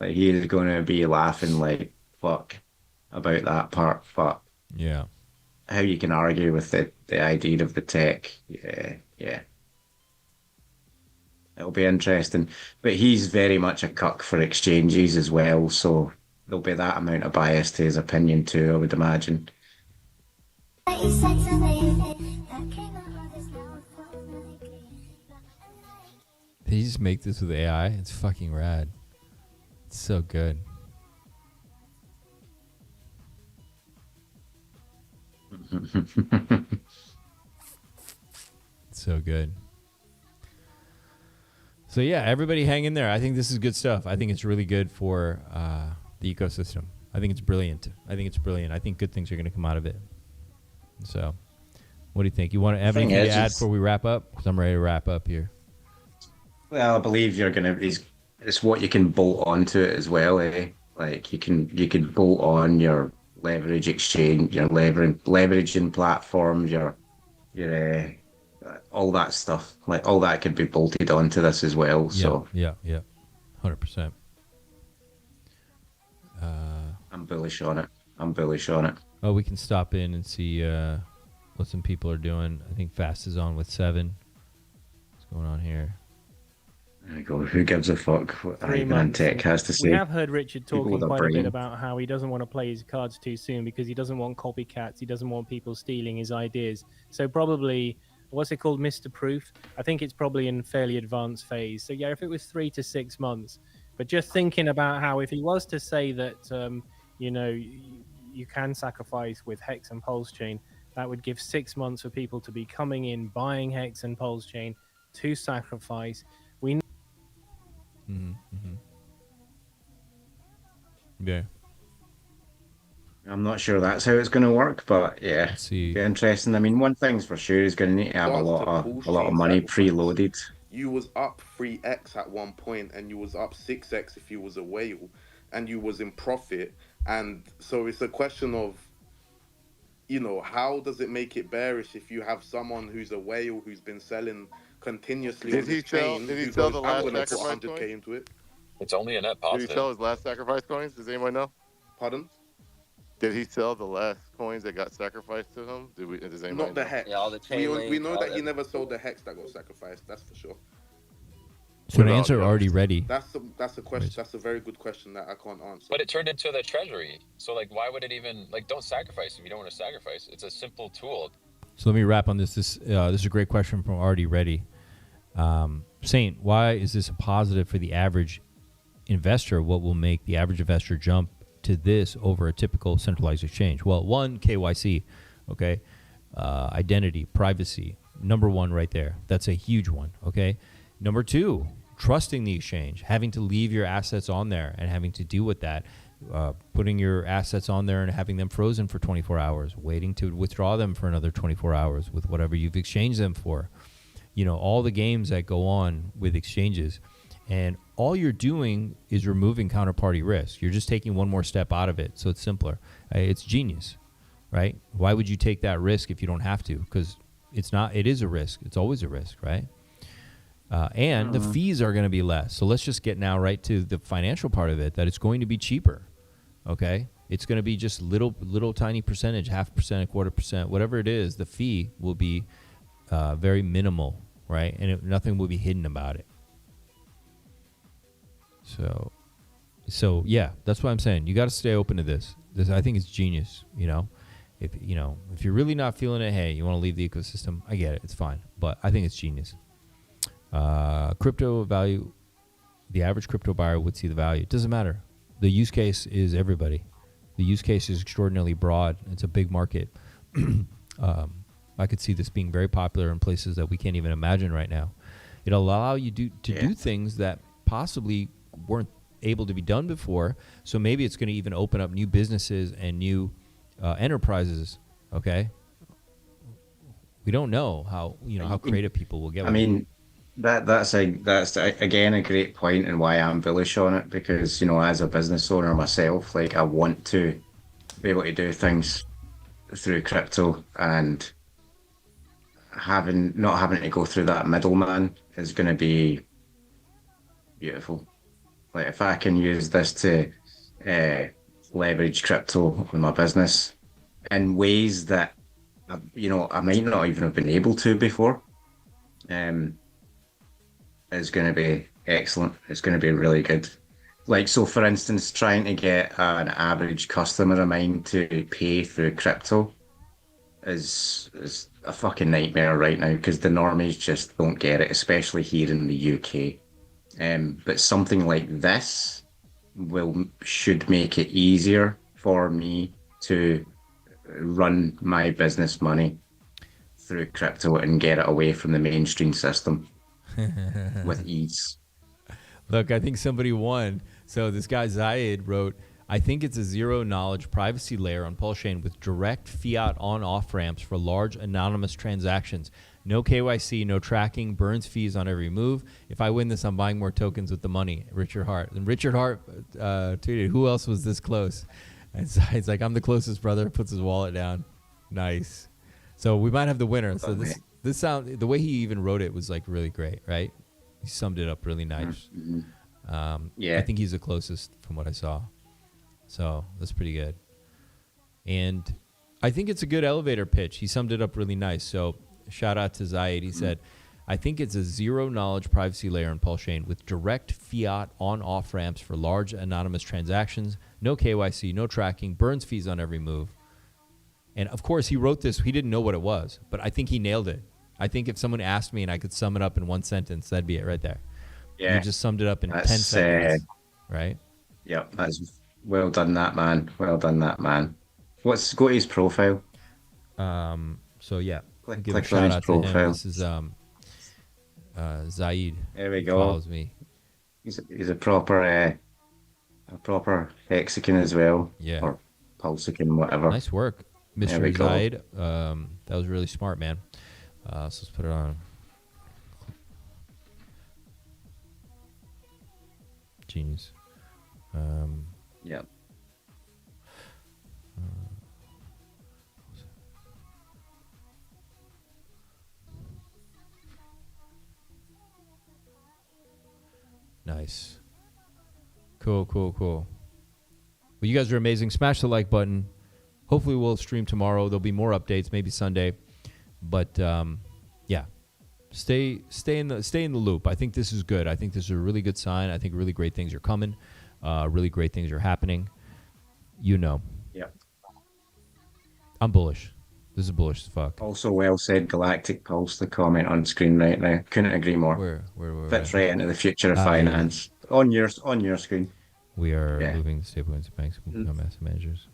Like, he is going to be laughing like fuck about that part. But yeah, how you can argue with the idea of the tech. Yeah. It'll be interesting. But he's very much a cuck for exchanges as well. So there'll be that amount of bias to his opinion too, I would imagine. Did he just make this with AI? It's fucking rad. It's so good. So good. So yeah, everybody hang in there. I think this is good stuff. I think it's really good for the ecosystem. I think it's brilliant. I think good things are going to come out of it. So, what do you think? You want to have anything to add before we wrap up? Because I'm ready to wrap up here. Well, I believe it's what you can bolt onto it as well, eh? Like you can bolt on your leverage exchange, your leveraging platforms, your all that stuff. Like all that could be bolted onto this as well. So yeah, 100%. I'm bullish on it. I'm bullish on it. Oh, we can stop in and see what some people are doing. I think Fast is on with 7. What's going on here? There you go. Who gives a fuck what 3 Ivan months. Tech has to say? We have heard Richard People talking with a quite a bit brain. about how he doesn't want to play his cards too soon because he doesn't want copycats. He doesn't want people stealing his ideas. So probably, what's it called, Mr. Proof? I think it's probably in fairly advanced phase. So yeah, if it was 3 to 6 months, but just thinking about how if he was to say that, you can sacrifice with Hex and PulseChain, that would give 6 months for people to be coming in, buying Hex and PulseChain to sacrifice. We Yeah. I'm not sure that's how it's going to work, but yeah, see. Be interesting. I mean, one thing's for sure, he's going to need to have a lot of money preloaded. You was up 3x at one point, and you was up 6x if you was a whale, and you was in profit. And so it's a question of, how does it make it bearish if you have someone who's a whale who's been selling continuously Did on he his sell? chain? Did he who sell goes, the I'm last gonna put sacrifice 100k coin? into it. It's only a net Did positive. he sell his last sacrifice coins? Does anyone know? Pardon? Did he sell the last coins that got sacrificed to him? Does anybody Not the know? hex. Yeah, all the chain we link, know all that he that. never sold the hex that got sacrificed. That's for sure. So an answer already ready. That's a question. That's a very good question that I can't answer. But it turned into the treasury. So like, why would it even don't sacrifice if you don't want to sacrifice? It's a simple tool. So let me wrap on this. This is a great question from Already Ready. Saint, why is this a positive for the average investor? What will make the average investor jump to this over a typical centralized exchange? Well, one, KYC, okay? Identity, privacy, number one right there. That's a huge one, okay? Number two, trusting the exchange, having to leave your assets on there and having to deal with that, putting your assets on there and having them frozen for 24 hours, waiting to withdraw them for another 24 hours with whatever you've exchanged them for. All the games that go on with exchanges. And all you're doing is removing counterparty risk. You're just taking one more step out of it, so it's simpler. It's genius, right? Why would you take that risk if you don't have to? Because it is a risk. It's always a risk, right? And the fees are going to be less. So let's just get now right to the financial part of it, that it's going to be cheaper, okay? It's going to be just little tiny percentage, 0.5%, 0.25%, whatever it is, the fee will be very minimal, right? And nothing will be hidden about it. So yeah, that's what I'm saying. You got to stay open to this. I think it's genius, If you're really not feeling it, hey, you want to leave the ecosystem, I get it. It's fine. But I think it's genius. Crypto value, the average crypto buyer would see the value. It doesn't matter. The use case is everybody. The use case is extraordinarily broad. It's a big market. I could see this being very popular in places that we can't even imagine right now. It'll allow you to do things that possibly weren't able to be done before. So maybe it's going to even open up new businesses and new enterprises. Okay, we don't know how creative people will get. I mean, that's again a great point and why I'm bullish on it, because as a business owner myself, like I want to be able to do things through crypto, and not having to go through that middleman is going to be beautiful. Like if I can use this to leverage crypto with my business in ways that I might not even have been able to before, is going to be excellent. It's going to be really good. Like, so for instance, trying to get an average customer of mine to pay through crypto is a fucking nightmare right now, because the normies just don't get it, especially here in the UK. But something like this should make it easier for me to run my business money through crypto and get it away from the mainstream system with ease. Look, I think somebody won. So this guy Zayed wrote, I think it's a zero-knowledge privacy layer on PulseChain with direct fiat on-off ramps for large anonymous transactions. No KYC, no tracking, burns fees on every move. If I win this, I'm buying more tokens with the money. Richard Hart. And Richard Hart tweeted, who else was this close? And so he's like, I'm the closest, brother. Puts his wallet down. Nice. So we might have the winner. So this sound, the way he even wrote it was like really great, right? He summed it up really nice. Yeah. I think he's the closest from what I saw. So that's pretty good. And I think it's a good elevator pitch. He summed it up really nice. So shout out to Zaid. He said, I think it's a zero-knowledge privacy layer on PulseChain with direct fiat on-off ramps for large anonymous transactions, no KYC, no tracking, burns fees on every move. And, of course, he wrote this. He didn't know what it was, but I think he nailed it. I think if someone asked me and I could sum it up in one sentence, that'd be it right there. Yeah. You just summed it up in 10 That's, seconds, right? Yep, that's well done, that man. Well done, that man. What's got his profile? So, yeah. Click Give a on shout his out to him. profile. This is Zaid. There we go. Follows me. He's a proper Mexican as well. Yeah. Or Pulsican, whatever. Nice work, There we Mr. go. Zaid. That was really smart, man. So let's put it on. Genius. Yep. Nice. Cool. Well, you guys are amazing. Smash the like button. Hopefully we'll stream tomorrow. There'll be more updates, maybe Sunday. But yeah, stay in the loop. I think this is good. I think this is a really good sign. I think really great things are coming. Really great things are happening. Yeah. I'm bullish. This is bullish as fuck. Also well said, Galactic Pulse, the comment on screen right now. Couldn't agree more. Where Fits right into the future of yeah. finance. On your screen. We are Yeah. moving stablecoins to banks and become asset managers.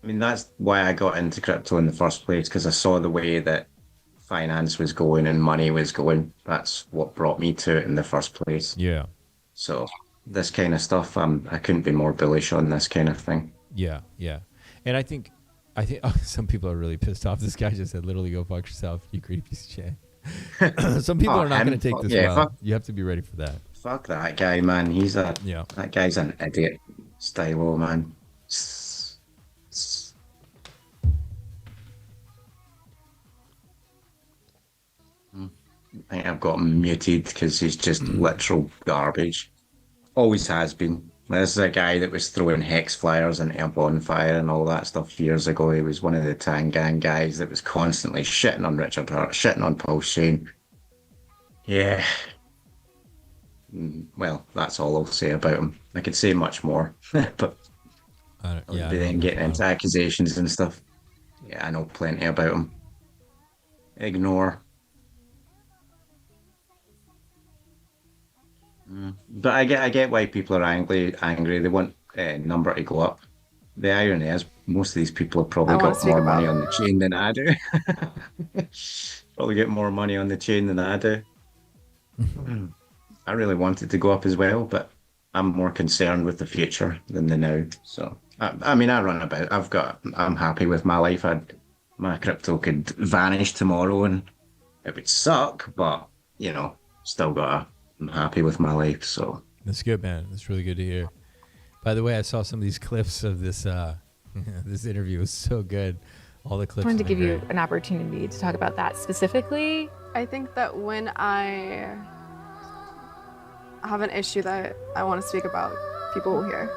I mean, that's why I got into crypto in the first place, because I saw the way that finance was going and money was going. That's what brought me to it in the first place. Yeah. So this kind of stuff, I couldn't be more bullish on this kind of thing. Yeah. And I think some people are really pissed off. This guy just said, literally, go fuck yourself, you greedy piece of shit. Some people are not going to take this well. You have to be ready for that. Fuck that guy, man. That guy's an idiot. Stylo, man. I think I've got him muted because he's just literal garbage. Always has been. This is a guy that was throwing hex flyers into a bonfire and all that stuff years ago. He was one of the Tangan guys that was constantly shitting on Richard Hart, shitting on PulseChain. Yeah. Well, that's all I'll say about him. I could say much more, but then getting into accusations and stuff. Yeah, I know plenty about him. Ignore. But I get why people are angry. They want number to go up. The irony is, most of these people have probably got more money on the chain than I do. Probably get more money on the chain than I do. I really want it to go up as well, but I'm more concerned with the future than the now. So I mean, I run about. I'm happy with my life. My crypto could vanish tomorrow, and it would suck. But I'm happy with my life. So that's good, man. That's really good to hear. By the way, I saw some of these clips of this. This interview was so good. All the clips. I wanted to give you an opportunity to talk about that specifically. I think that when I have an issue that I want to speak about, people will hear.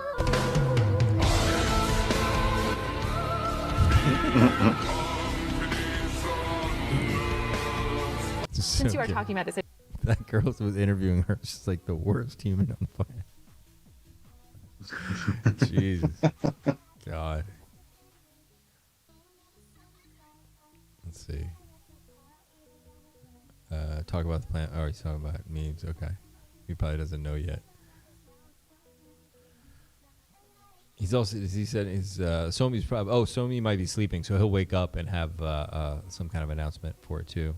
Since you are talking about this, that girl was interviewing her. She's like the worst human on fire. Jesus. God. Let's see. Talk about the plan. Oh, he's talking about memes. Okay. He probably doesn't know yet. He said Somi's probably, Somi might be sleeping, so he'll wake up and have some kind of announcement for it too.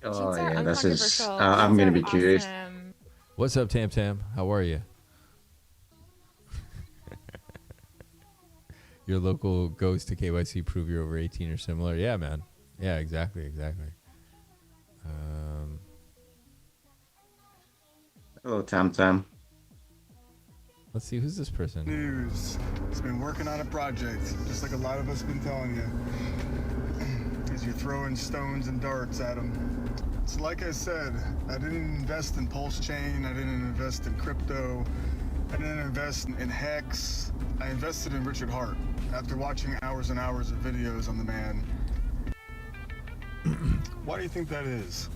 Oh yeah, this is. I'm gonna be curious. What's up, Tam Tam? How are you? Your local goes to KYC prove you're over 18 or similar. Yeah, man. Yeah, exactly. Hello, Tam Tam. Let's see, who's this person? News. It's been working on a project, just like a lot of us been telling you. As you're throwing stones and darts at them. So like I said, I didn't invest in PulseChain, I didn't invest in crypto, I didn't invest in Hex. I invested in Richard Hart after watching hours and hours of videos on the man. Why do you think that is?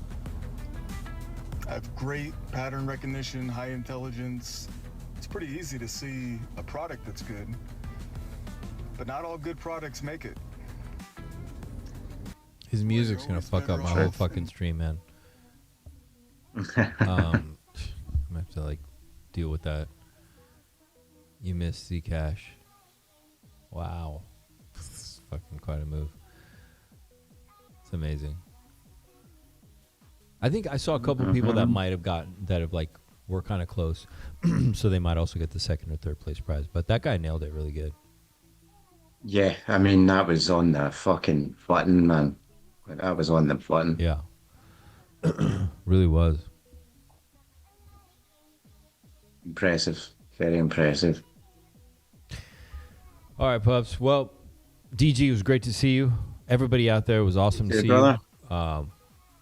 I have great pattern recognition, high intelligence. It's pretty easy to see a product that's good, but not all good products make it. His music's gonna fuck up my whole fucking stream, man. I'm gonna have to like deal with that. You missed Zcash. Wow, it's fucking quite a move. It's amazing. I think I saw a couple people that might have gotten that have like were kind of close, so they might also get the second or third place prize. But that guy nailed it really good. Yeah, I mean, that was on the fucking button, man. That was on the button. Yeah. Really was. Impressive. Very impressive. All right, pups. Well, DG, it was great to see you. Everybody out there, it was awesome to see brother. you.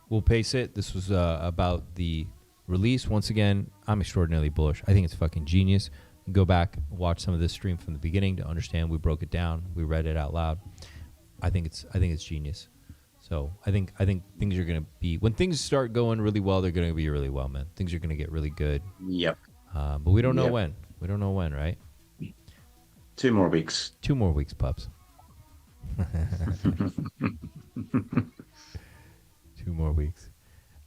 We'll pace it. This was about the release. Once again, I'm extraordinarily bullish. I think it's fucking genius. Go back, watch some of this stream from the beginning to understand. We broke it down. We read it out loud. I think it's genius. So I think things are gonna be, when things start going really well, they're gonna be really well, man. Things are gonna get really good. Yep. But we don't know when. We don't know when, right? 2 more weeks. 2 more weeks, pups. 2 more weeks.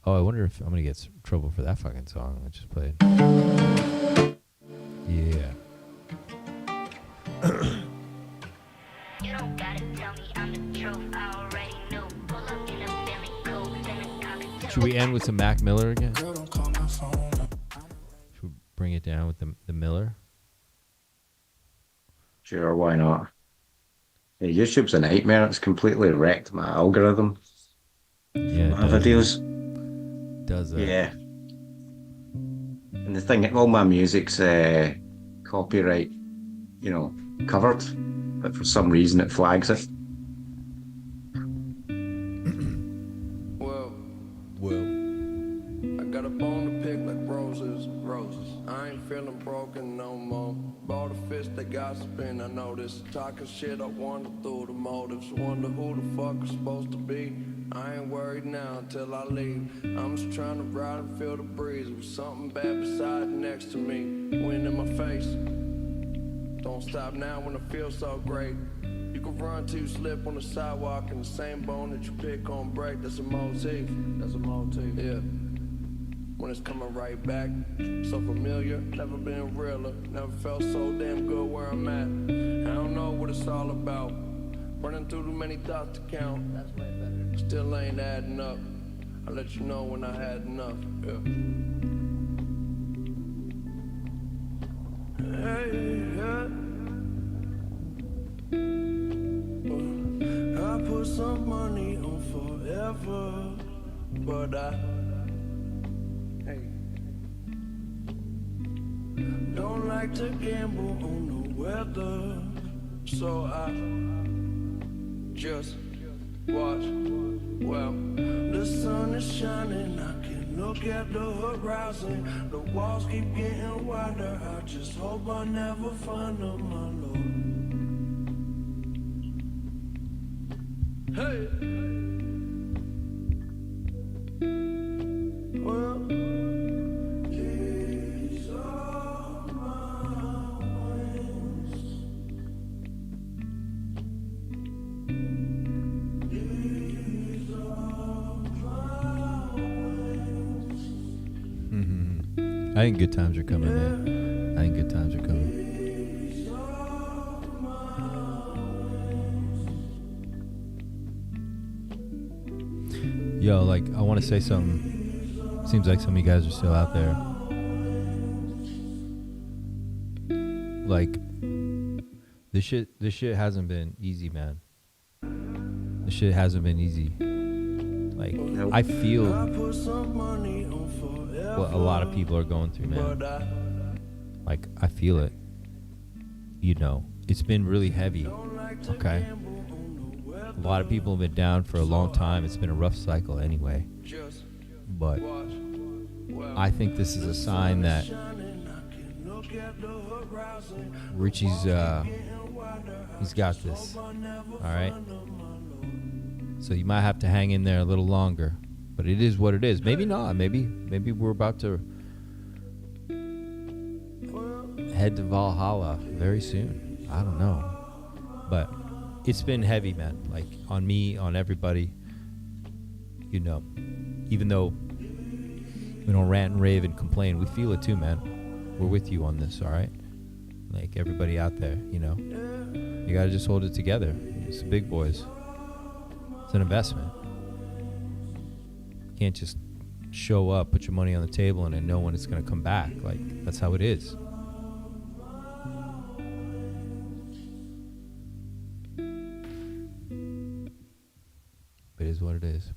Oh, I wonder if I'm gonna get trouble for that fucking song I just played. Yeah. Should we end with some Mac Miller again? Should we bring it down with the Miller? Sure, why not? Yeah, YouTube's a nightmare. It's completely wrecked my algorithm. Yeah, my videos. Does that? Yeah. And the thing, all my music's copyright, covered, but for some reason it flags it. I got a bone to pick like roses. I ain't feeling broken no more. Bought a fist that gossiping, I noticed. Talking shit, I wonder through the motives. Wonder who the fuck I'm supposed to be. I ain't worried now until I leave. I'm just trying to ride and feel the breeze with something bad beside next to me. Wind in my face. Don't stop now when I feel so great. You can run till you slip on the sidewalk, and the same bone that you pick on break. That's a motif. Yeah. When it's coming right back, so familiar, never been realer, never felt so damn good where I'm at. I don't know what it's all about, running through too many thoughts to count. That's way better. Still ain't adding up. I'll let you know when I had enough. Yeah. Hey, yeah. I put some money on forever, but don't like to gamble on the weather, so I just watch. Well, the sun is shining, I can look at the horizon. The walls keep getting wider, I just hope I never find them, my Lord. Hey! Well, I think good times are coming, man. I think good times are coming. Yo, like, I want to say something. Seems like some of you guys are still out there. Like, this shit hasn't been easy, man. This shit hasn't been easy. Like, I feel what a lot of people are going through, man. Like, I feel it. You know, it's been really heavy, okay? A lot of people have been down for a long time. It's been a rough cycle anyway. But I think this is a sign that Richie's, he's got this, all right? So you might have to hang in there a little longer, but it is what it is. Maybe not. Maybe we're about to head to Valhalla very soon. I don't know. But it's been heavy, man. Like, on me, on everybody. You know, even though we don't rant and rave and complain, we feel it too, man. We're with you on this, all right? Like, everybody out there, you know. You got to just hold it together. It's the big boys. It's an investment. You can't just show up, put your money on the table, and then know when it's going to come back. Like, that's how it is. It is what it is.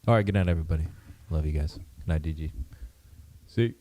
All right, good night, everybody. Love you guys. Good night, DG. See you.